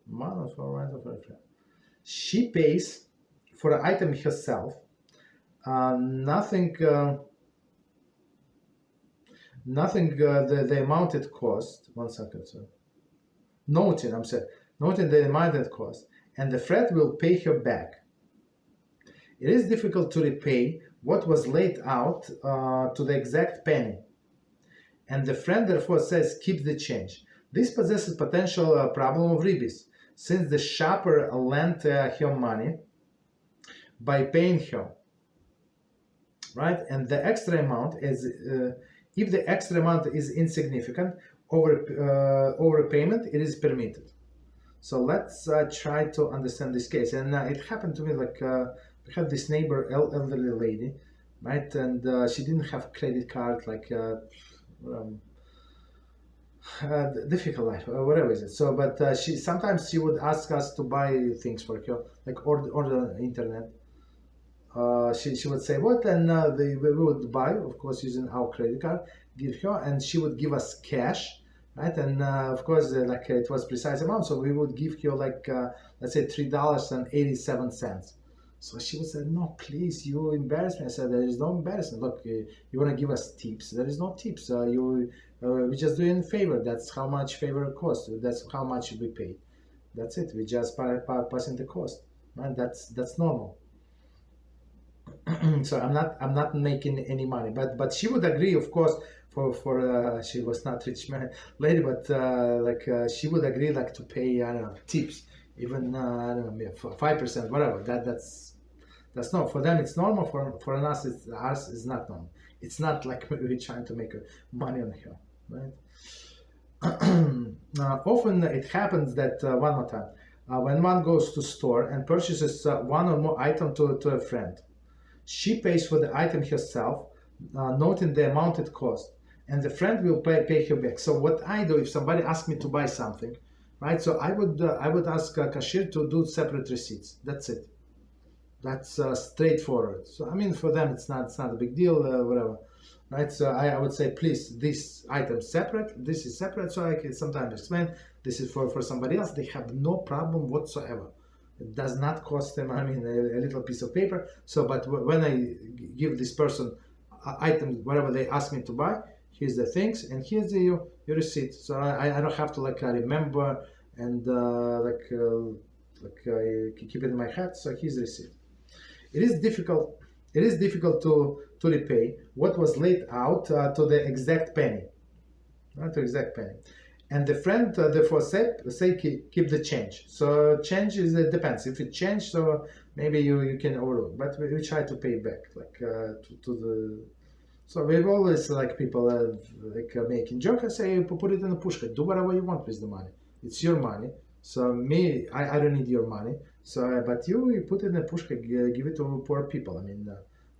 One or for a friend. She pays for the item herself. Nothing the amount it cost. 1 second, sir. Noting the amount it cost, and the friend will pay her back. It is difficult to repay what was laid out to the exact penny, and the friend therefore says, keep the change. This possesses potential problem of Ribbis, since the shopper lent her money by paying her, right? And the extra amount is, if the extra amount is insignificant, overpayment, it is permitted. So let's try to understand this case. And it happened to me like we had this neighbor, elderly lady, right? And she didn't have credit card, like difficult life, whatever is it. So, but sometimes she would ask us to buy things for her, like order on the internet. She would say what, and we would buy, of course, using our credit card, give her, and she would give us cash. Right, and of course, like it was precise amount, so we would give her like let's say $3.87. So she would say, "No, please, you embarrass me." I said, "There is no embarrassment. Look, you want to give us tips? There is no tips. We just do it in favor. That's how much favor costs. That's how much we pay. That's it. We just passing the cost. Right? That's normal." So I'm not making any money, but she would agree, of course. For she was not rich lady, but she would agree like to pay, I don't know, tips, even I don't know, 5%, whatever. That's no, for them it's normal. For us it's not normal. It's not like we're trying to make money on her, right? Often it happens that one more time when one goes to store and purchases one or more item to a friend, she pays for the item herself, noting the amount it cost. And the friend will pay her back. So what I do if somebody asks me to buy something, right? So I would ask cashier to do separate receipts. That's it, That's straightforward. So I mean, for them, it's not a big deal, whatever, right? So I would say, please, this item separate, this is separate, so I can sometimes explain. This is for somebody else. They have no problem whatsoever. It does not cost them, I mean, a little piece of paper. So, but when I give this person items, whatever they ask me to buy, here's the things, and here's your receipt. So I don't have to remember and keep it in my head. So here's the receipt. It is difficult to repay what was laid out to the exact penny, right? To exact penny. And the friend therefore say keep the change. So change is depends. If it change, so maybe you can overlook. But we try to pay back to the. So we've always people making joke. I say put it in the pushka. Do whatever you want with the money. It's your money. So me, I don't need your money. So but you put it in the pushka. Give it to poor people. I mean,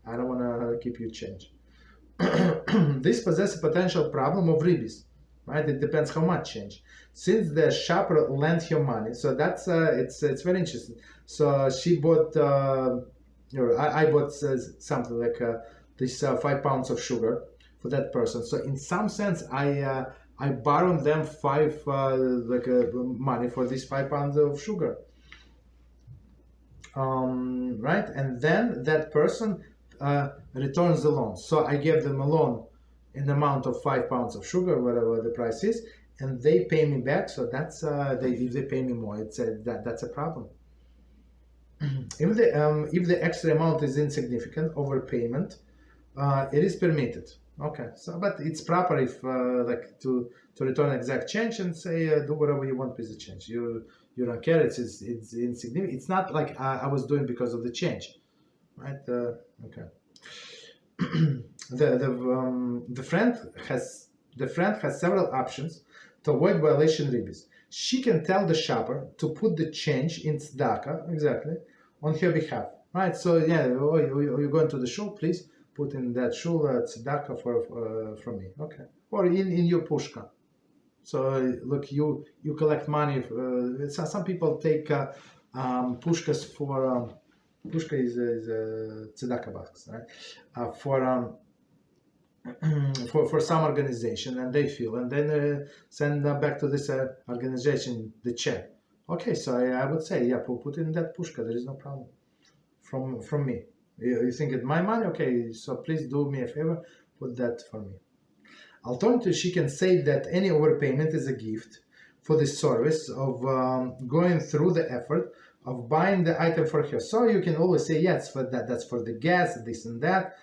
I don't want to keep you change. This possesses a potential problem of Ribbis. Right, it depends how much change. Since the shopper lent her money, so that's it's very interesting. So she bought, I bought something like this 5 pounds of sugar for that person. So in some sense, I borrowed them money for these 5 pounds of sugar. Right, and then that person returns the loan. So I gave them a loan in the amount of 5 pounds of sugar, whatever the price is, and they pay me back. So that's if they pay me more, it's that's a problem. If the extra amount is insignificant, overpayment, it is permitted. Okay, so but it's proper if to return exact change and say do whatever you want with the change. You don't care. It's insignificant. It's not like I was doing because of the change, right? Okay. The friend has several options to avoid violation Ribbis. She can tell the shopper to put the change in tzedakah, exactly, on her behalf, right? So yeah, you're going to the shul, please put in that shul tzedakah from me, okay? Or in your pushka. So look, you collect money. Some people take pushkas for. Pushka is a tzedakah box, right? For some organization, and they feel, and then send back to this organization the check. Okay, so I would say, yeah, put in that pushka. There is no problem from me. You think it's my money? Okay, so please do me a favor, put that for me. Alternatively, she can say that any overpayment is a gift for the service of going through the effort of buying the item for her. So you can always say, yes, for that, that's for the gas, this and that,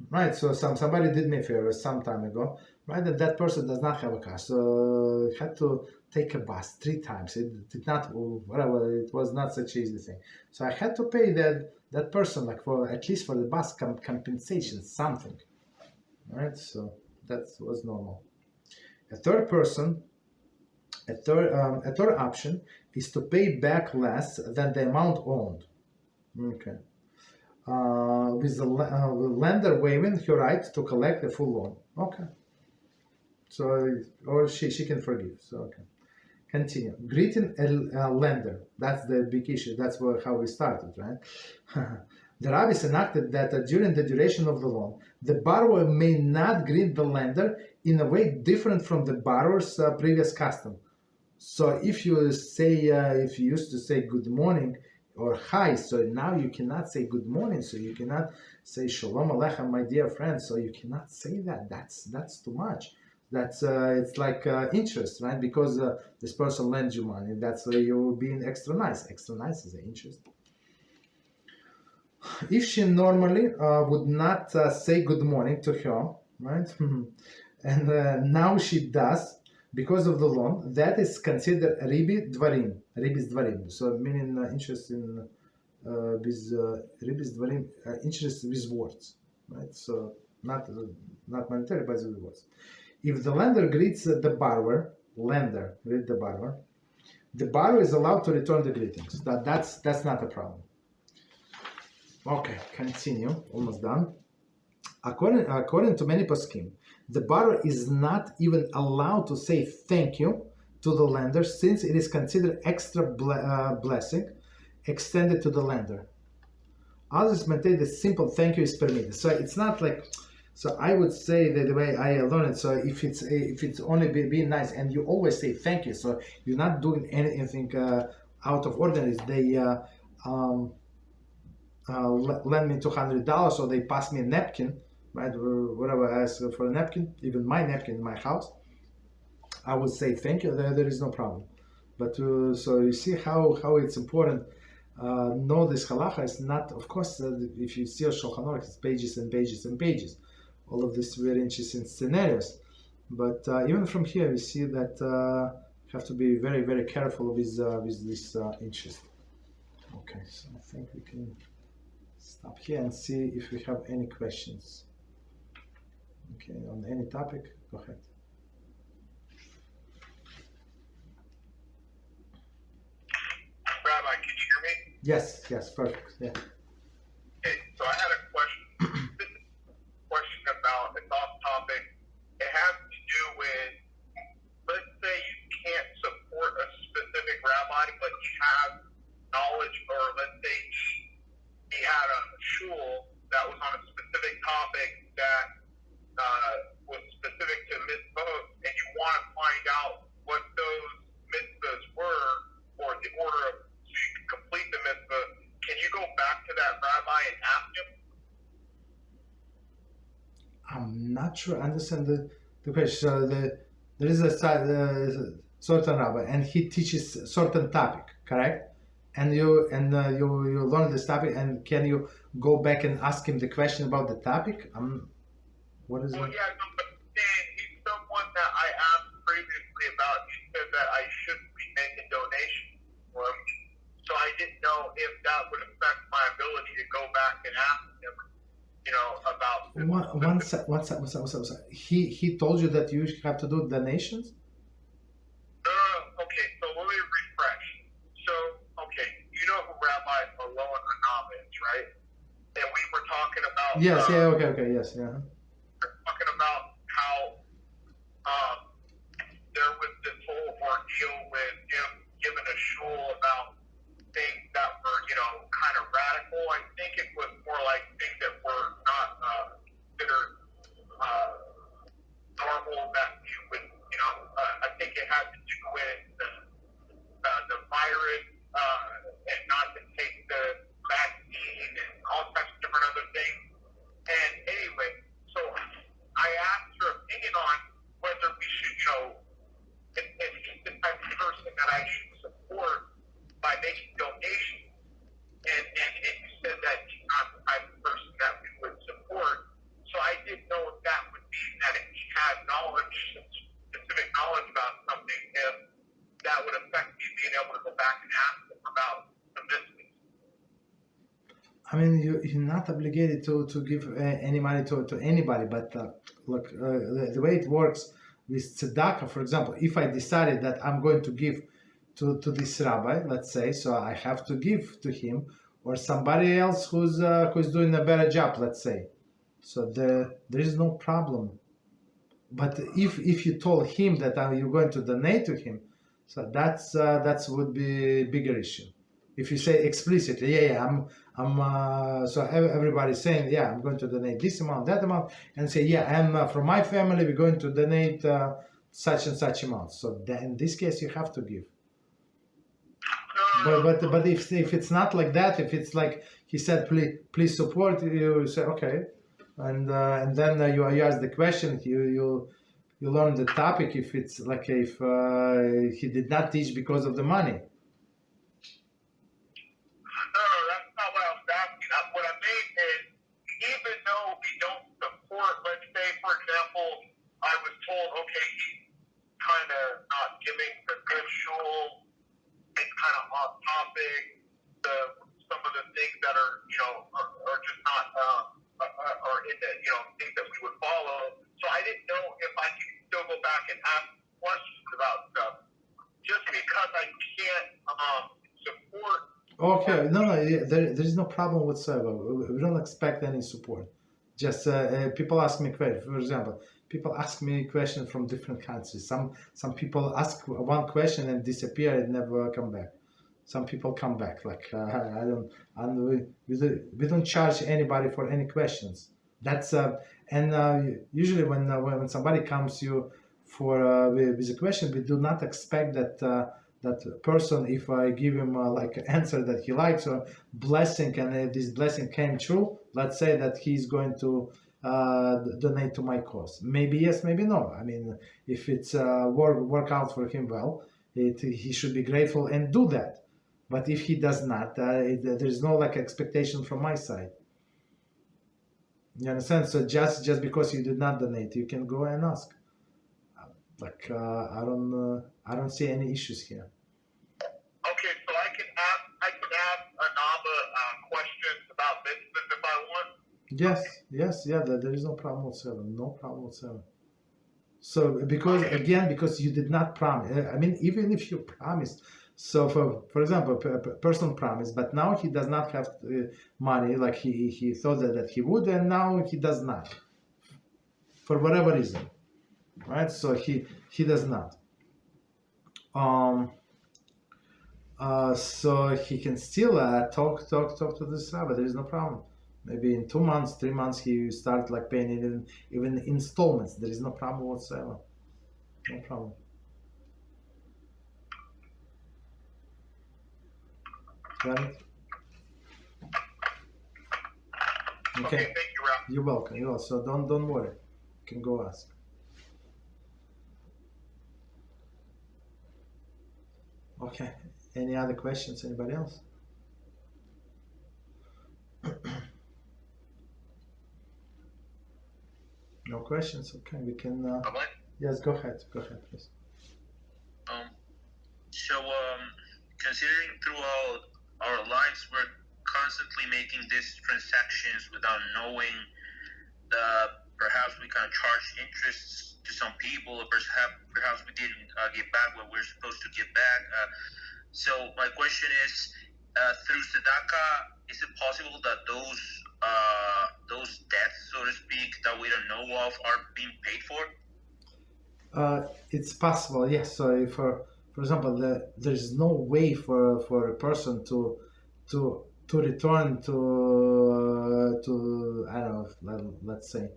right? So somebody did me a favor some time ago, right? And that person does not have a car, so had to take a bus 3 times. It did not, whatever, it was not such an easy thing. So I had to pay that person for at least for the bus compensation, something, right? So that was normal. A third option is to pay back less than the amount owed. Okay. With the lender waiving her right to collect the full loan. Okay. So, or she can forgive. So, okay. Continue. Greeting a lender. That's the big issue. That's how we started, right? The rabbis enacted that during the duration of the loan, the borrower may not greet the lender in a way different from the borrower's previous custom. So if you say, if you used to say good morning or hi, so now you cannot say good morning, so you cannot say shalom aleichem, my dear friend, so you cannot say that. That's too much. That's it's like interest, right? Because this person lends you money. That's you being extra nice. Extra nice is an interest. If she normally would not say good morning to her, right? And now she does, because of the loan, that is considered Ribbis Dvarim. So meaning interest in Ribbis Dvarim, interest with words, right? So not monetary, but with words. If the lender greets the borrower, the borrower is allowed to return the greetings. That's not a problem. Okay, continue. Almost done. According to many poskim, the borrower is not even allowed to say thank you to the lender, since it is considered extra blessing extended to the lender. Others maintain the simple thank you is permitted. So it's not like, so I would say that the way I learned it, so if it's only being nice and you always say thank you, so you're not doing anything out of ordinary. They lend me $200 or they pass me a napkin, right? Whatever I ask for a napkin, even my napkin in my house, I would say thank you. There is no problem. But so you see how it's important. Know this halacha is not, of course, if you see a Shulchan Aruch, it's pages and pages and pages. All of these very interesting scenarios. But even from here, we see that you have to be very, very careful with this interest. Okay, so I think we can stop here and see if we have any questions. Okay, on any topic, go ahead. Rabbi, can you hear me? Yes, perfect. Yeah. Okay, so I had a question. This is a question about, it's off topic. It has to do with, let's say you can't support a specific rabbi, but you have knowledge, or let's say he had a shul that was on a specific topic that was specific to mitzvot, and you want to find out what those mitzvahs were, or the order of so you can complete the mitzvah. Can you go back to that rabbi and ask him? I'm not sure I understand the question. So there is a certain rabbi, and he teaches a certain topic, correct? And you learn this topic, and can you go back and ask him the question about the topic? What is it? Well, yeah, no, but he's someone that I asked previously about. He said that I shouldn't be making donations for him. So I didn't know if that would affect my ability to go back and ask him, about... One sec. He told you that you have to do donations? No. Okay, so let me refresh. So, okay, you know who Rabbi Annul is, right? And we were talking about... Yes, okay, yes, yeah. We're talking about how there was this whole ordeal with him giving a shul about things that were, kind of radical. I think it was more like things that were not considered normal that you would, I think it had to do with the virus and not to take the vaccine and all types of different other things. And anyway, so I asked her opinion on whether we should, if he's the type of person that I should support by making donations. And you said that he's not the type of person that we would support. So I didn't know if that would mean that if he had knowledge, specific knowledge about something, if that would affect me being able to go back and ask him about the business. I mean, you're not obligated to give any money to anybody, but look, the way it works with Tzedakah, for example, if I decided that I'm going to give to this rabbi, let's say, so I have to give to him, or somebody else who's doing a better job, let's say. So there is no problem. But if you told him that you're going to donate to him, so that's would be a bigger issue. If you say explicitly, I'm so everybody's saying, I'm going to donate this amount, that amount, and say, and from my family we're going to donate such and such amount. So in this case you have to give. But if it's not like that, if it's like he said, please support, you say okay, and then you ask the question, you learn the topic. If it's like if he did not teach because of the money. No, that's not what I was asking. What I mean is, even though we don't support, let's say, for example, I was told, okay, he's kind of not giving the good shul, it's kind of off topic, some of the things that are, are just not, or in the, things that we would follow. So I didn't know if I could still go back and ask questions about stuff. Just because I can't support. Okay, no, there's no problem whatsoever. We don't expect any support. Just people ask me questions. For example, people ask me questions from different countries. Some people ask one question and disappear and never come back. some people come back. Like we don't charge anybody for any questions. That's usually when somebody comes to you for with a question, we do not expect that that person, if I give him like an answer that he likes or blessing, and this blessing came true, let's say that he's going to donate to my cause. Maybe yes, maybe no. I mean, if it's work out for him well, he should be grateful and do that. But if he does not, there's no like expectation from my side. You understand? So just because you did not donate, you can go and ask. Like I don't see any issues here. Okay, so I can ask Anaba questions about business if I want. Yes, there is no problem whatsoever. No problem whatsoever. So because you did not promise. I mean, even if you promised. So for example, a person promised, but now he does not have money like he thought that he would, and now he does not, for whatever reason, right? So he does not. So he can still talk to this rabbi. There is no problem. Maybe in 2 months, 3 months, he start like paying even installments. There is no problem whatsoever. No problem. Right? Okay. Thank you, Rabbi. You're welcome. So don't worry. You can go ask. Okay. Any other questions? Anybody else? No questions. Okay, we can. Rabbi? Yes, go ahead, please. So considering throughout our lives, we're constantly making these transactions without knowing that perhaps we can charge interests to some people, or perhaps we didn't give back what we're supposed to give back. So my question is, through Tzedakah, is it possible that those debts, so to speak, that we don't know of, are being paid for? It's possible, yes. So if, for example, there's no way for a person to return to I don't know, let's say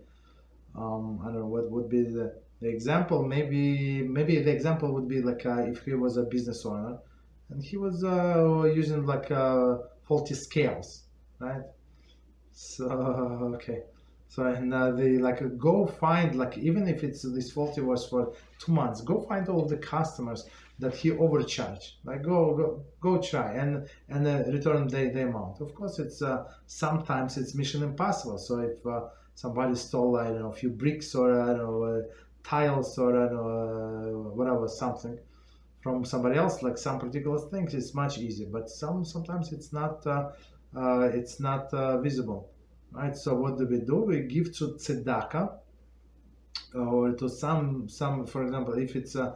I don't know what would be the example. Maybe the example would be like if he was a business owner and he was using like faulty scales, right? So okay. So and they like go find, like, even if it's this faulty was for 2 months, go find all of the customers that he overcharged. Like go try and return the amount. Of course, it's sometimes it's mission impossible. So if somebody stole, I don't know, a few bricks or I don't know tiles or I don't know whatever, something from somebody else, like some particular things, it's much easier. But sometimes it's not visible. Right, so what do? We give to tzedakah, or to some. For example, if it's a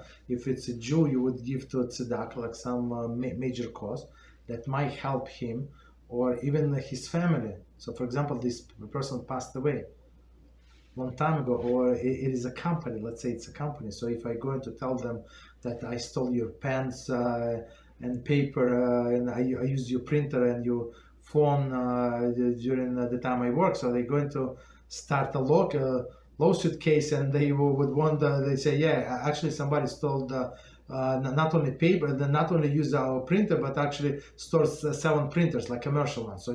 Jew, you would give to tzedakah, like some major cause that might help him or even his family. So, for example, this person passed away long time ago, or it is a company. Let's say it's a company. So, if I go in to tell them that I stole your pens and paper, and I used your printer and you phone during the time I work, so they're going to start a lawsuit case, and they would want they say, yeah, actually somebody stole not only paper, not only use our printer, but actually stores 7 printers, like commercial ones. So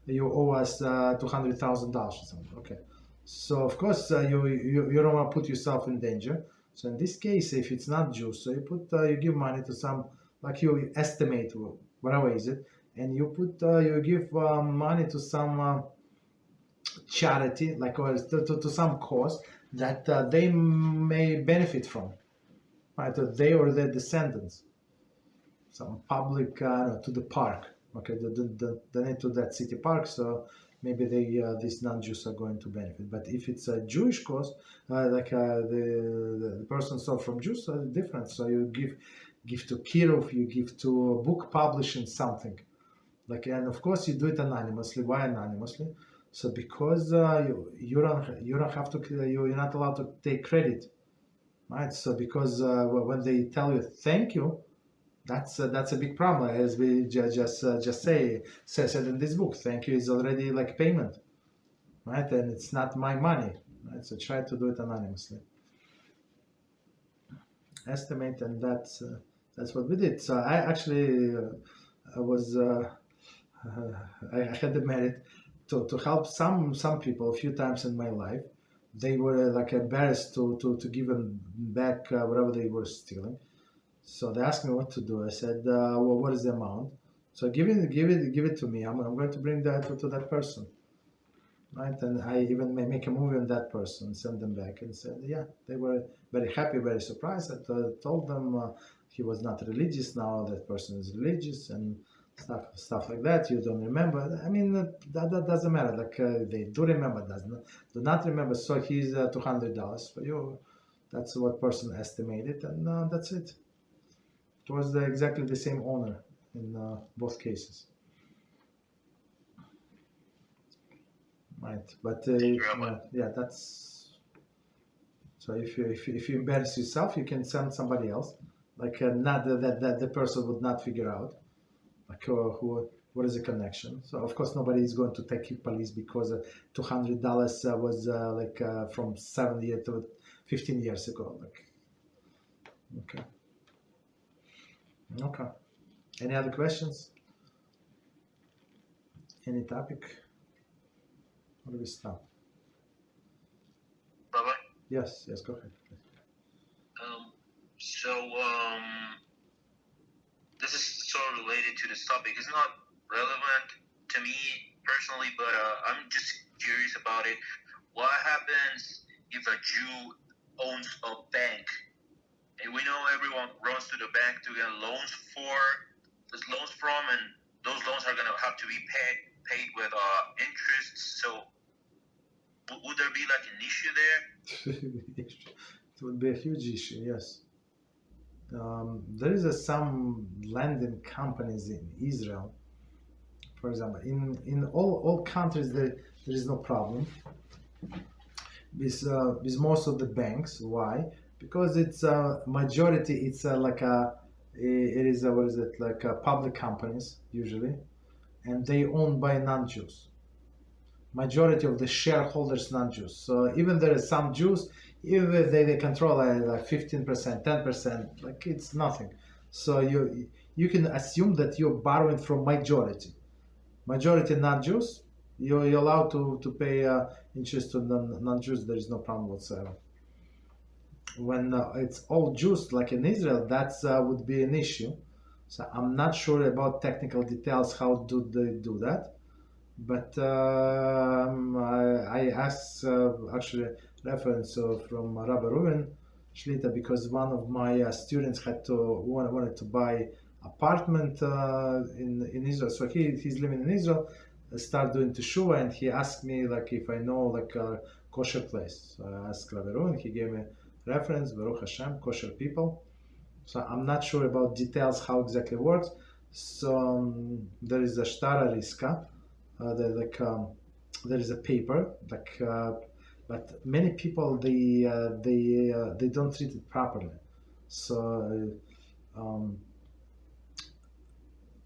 you owe us $200,000 or something. Okay, so of course you don't want to put yourself in danger. So in this case, if it's not Jews, so you give money to some, like you estimate whatever is it, and you give money to some charity, like, or to some cause that they may benefit from, right? Or they or their descendants, some public to the park. Okay, donate to that city park, so maybe these non-Jews are going to benefit. But if it's a Jewish cause, like the person stole from Jews, so it's different. So you give to Kirov, you give to book publishing, something. Like, and of course you do it anonymously. Why anonymously? So because you don't have to, you're not allowed to take credit, right? So because when they tell you thank you, That's a big problem, as we just said in this book. Thank you is already like payment, right? And it's not my money, right? So try to do it anonymously. Estimate, and that's what we did. So I actually I had the merit to help some people a few times in my life. They were like embarrassed to give them back whatever they were stealing. So they asked me what to do. I said, well, what is the amount? So give it to me. I'm going to bring that to that person, right? And I even make a movie on that person, send them back, and said, yeah, they were very happy, very surprised. I told them he was not religious. Now that person is religious, and stuff like that. You don't remember. I mean, that doesn't matter. Like they do remember, do not remember. So he's $200 for you. That's what person estimated, and that's it. It was exactly the same owner in both cases. Right, but yeah, that's so. If you embarrass yourself, you can send somebody else. Like not that the person would not figure out. Like what is the connection? So of course nobody is going to take police because $200 was from 7 years to 15 years ago. Like, okay. Any other questions? Any topic? Or do we stop? Rabbi? Yes, go ahead. This is sort of related to this topic. It's not relevant to me personally, but I'm just curious about it. What happens if a Jew owns a bank? And we know everyone runs to the bank to get loans from, and those loans are going to have to be paid with interest. So would there be like an issue there? It would be a huge issue, yes. There is some lending companies in Israel, for example. In all countries there is no problem with most of the banks. Why? Because it's majority. It's public companies usually, and they owned by non-Jews. Majority of the shareholders non-Jews. So even there are some Jews, even they control like 15%, 10%, like it's nothing. So you can assume that you're borrowing from majority non-Jews. You're allowed to pay interest to non-Jews. There is no problem whatsoever. When it's all Jews, like in Israel, that would be an issue. So I'm not sure about technical details. How do they do that? But I asked actually reference from Rabbi Reuven Shlita, because one of my students wanted to buy apartment in Israel. So he's living in Israel, start doing teshuva, and he asked me like if I know like a kosher place. So I asked Rabbi Reuven, he gave me reference, Baruch Hashem, kosher people. So I'm not sure about details how exactly it works. So there is a shtara riska. There is a paper, but many people they don't treat it properly. So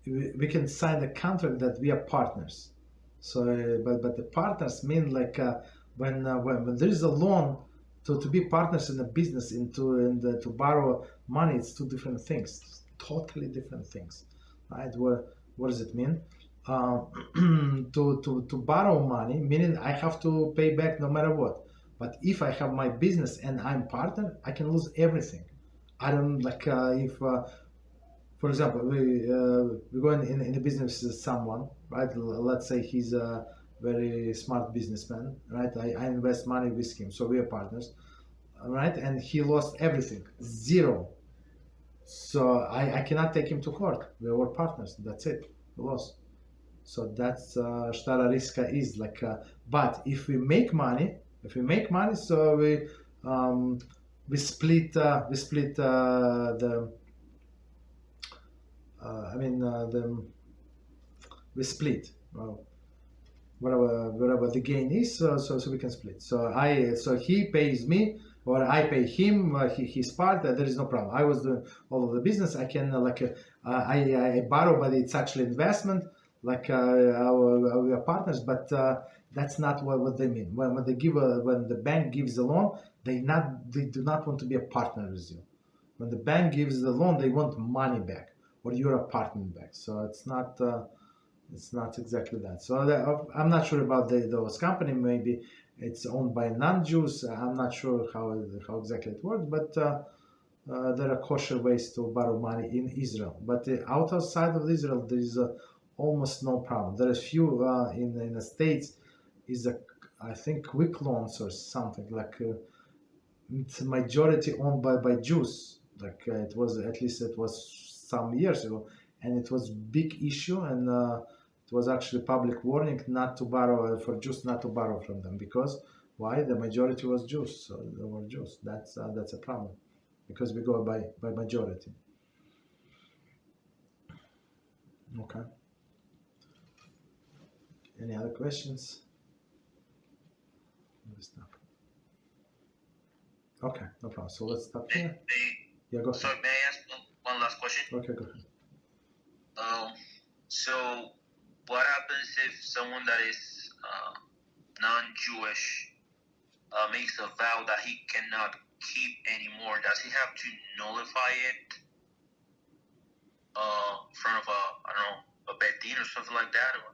we can sign a contract that we are partners. So but the partners mean like when there is a loan to be partners in a business to borrow money, it's two different things, totally different things, right? What does it mean? To borrow money, meaning I have to pay back no matter what. But if I have my business and I'm partner, I can lose everything. I don't like if, for example, we go in the business with someone, right? Let's say he's a very smart businessman, right? I invest money with him, so we are partners, right? And he lost everything, zero. So I cannot take him to court. We were partners. That's it. We lost. So that's shtara riska is like. But if we make money, so we split we split. Whatever the gain is, so we can split. So he pays me or I pay him his part. There is no problem. I was doing all of the business. I can I borrow, but it's actually investment. Like we are partners, but that's not what they mean. When they give when the bank gives a loan, they do not want to be a partner with you. When the bank gives the loan, they want money back, or your apartment back. So it's not exactly that. So I'm not sure about those company. Maybe it's owned by non-Jews. I'm not sure how exactly it works, but there are kosher ways to borrow money in Israel. But outside of Israel, there is almost no problem. There are few in the States. Is I think quick loans or something like. It's majority owned by Jews. Like it was some years ago, and it was big issue, and it was actually public warning not to borrow for Jews, not to borrow from them, because why? The majority was Jews, so they were Jews. That's a problem, because we go by majority. Okay. Any other questions? Okay, no problem. So let's stop here. Yeah, go ahead. So may I ask one last question? Okay, go ahead. So what happens if someone that is non-Jewish makes a vow that he cannot keep anymore? Does he have to nullify it in front of a beit din or something like that? Or?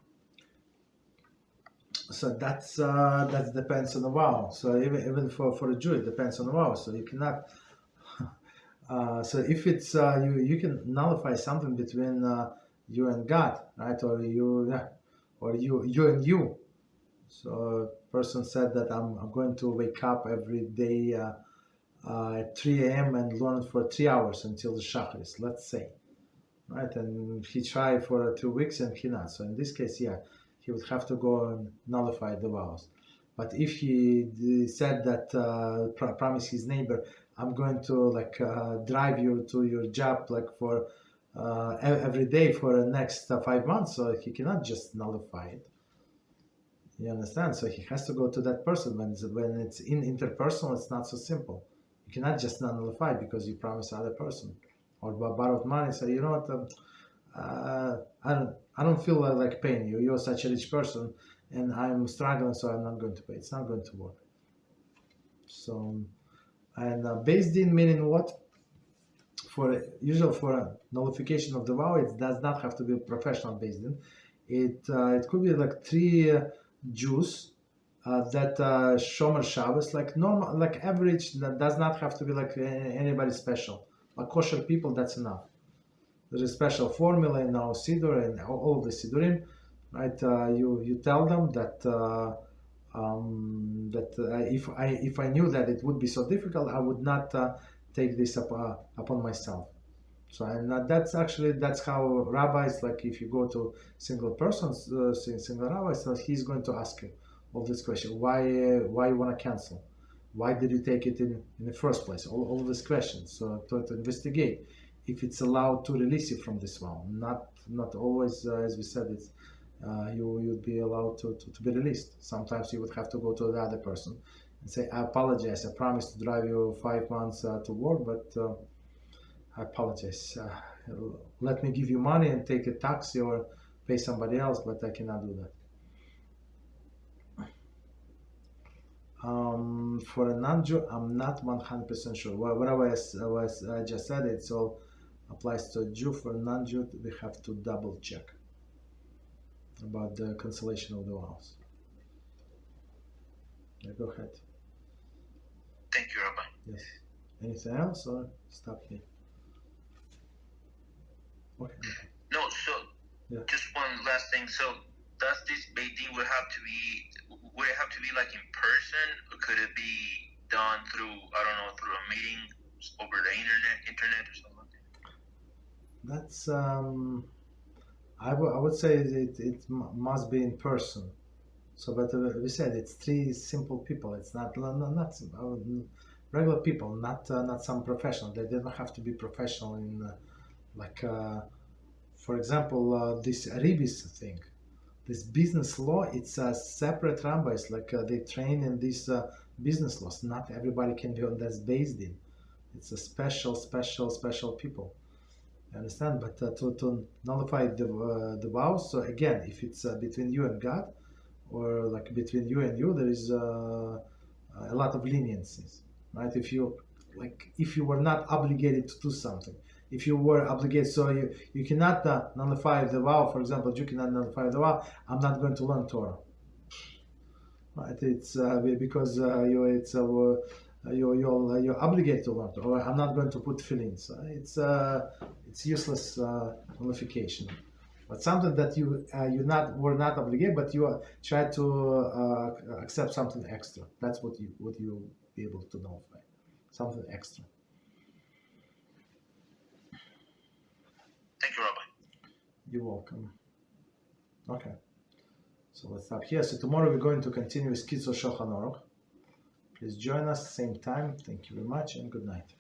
So that depends on the vow. So even for a Jew, it depends on the vow. So you cannot. So if it's you can nullify something between you and God, right? Or you and you. So a person said that I'm going to wake up every day at 3 a.m. and learn for 3 hours until the Shacharis, let's say, right? And he tried for 2 weeks and he not. So in this case, yeah, he would have to go and nullify the vows. But if he said that promise his neighbor, I'm going to drive you to your job for every day for the next 5 months, so he cannot just nullify it. You understand? So he has to go to that person. When it's interpersonal, it's not so simple. You cannot just nullify because you promise other person, or borrowed money. So you know what? I don't feel like paying you. You're such a rich person, and I'm struggling, so I'm not going to pay. It's not going to work. So, and beis din meaning what? For a nullification of the vow, it does not have to be a professional beis din. It could be like 3 Jews that shomer Shabbos, like normal, like average. That does not have to be like anybody special. Like kosher people, that's enough. There's a special formula in our Siddur and all of the Siddurim, right? You tell them that if I knew that it would be so difficult, I would not take this upon myself. So and that's how rabbis, like if you go to single persons, single rabbis, so he's going to ask you all this question: why you want to cancel? Why did you take it in the first place? All these questions. So to investigate if it's allowed to release you from this vow. Not always, as we said, it's you'd be allowed to be released. Sometimes you would have to go to the other person and say, I apologize, I promised to drive you 5 months to work, but I apologize. Let me give you money and take a taxi or pay somebody else, but I cannot do that. For a non-Jew, I'm not 100% sure. Whatever I just said, it's all applies to a Jew. For a non-Jew, we have to double check about the cancellation of the vows. Yeah, go ahead. Thank you, Rabbi. Yes. Anything else, or stop here? Okay. No, so yeah. Just one last thing. So does this beit din would it have to be like in person, or could it be done through, I don't know, through a meeting over the internet or something like that? That's I would say it must be in person. So, but we said it's 3 simple people. It's not regular people, not some professional. They don't have to be professional in for example, this Ribbis thing. This business law, it's a separate rabbis, they train in this business laws. Not everybody can be on that based in. It's a special people. You understand? But to nullify the vows, so again, if it's between you and God, or like between you and you, there is a lot of leniencies, right? If you were not obligated to do something, if you were obligated, so you cannot nullify the vow. For example, you cannot nullify the vow, I'm not going to learn Torah, right? It's because you're obligated to learn Torah, or I'm not going to put tefillins. It's useless nullification. But something that you were not obligated, but you try to accept something extra. That's what you be able to nullify, something extra. Thank you, Rabbi. You're welcome. Okay, so let's stop here. So tomorrow we're going to continue with Kitzur Shulchan Aruch. Please join us same time. Thank you very much and good night.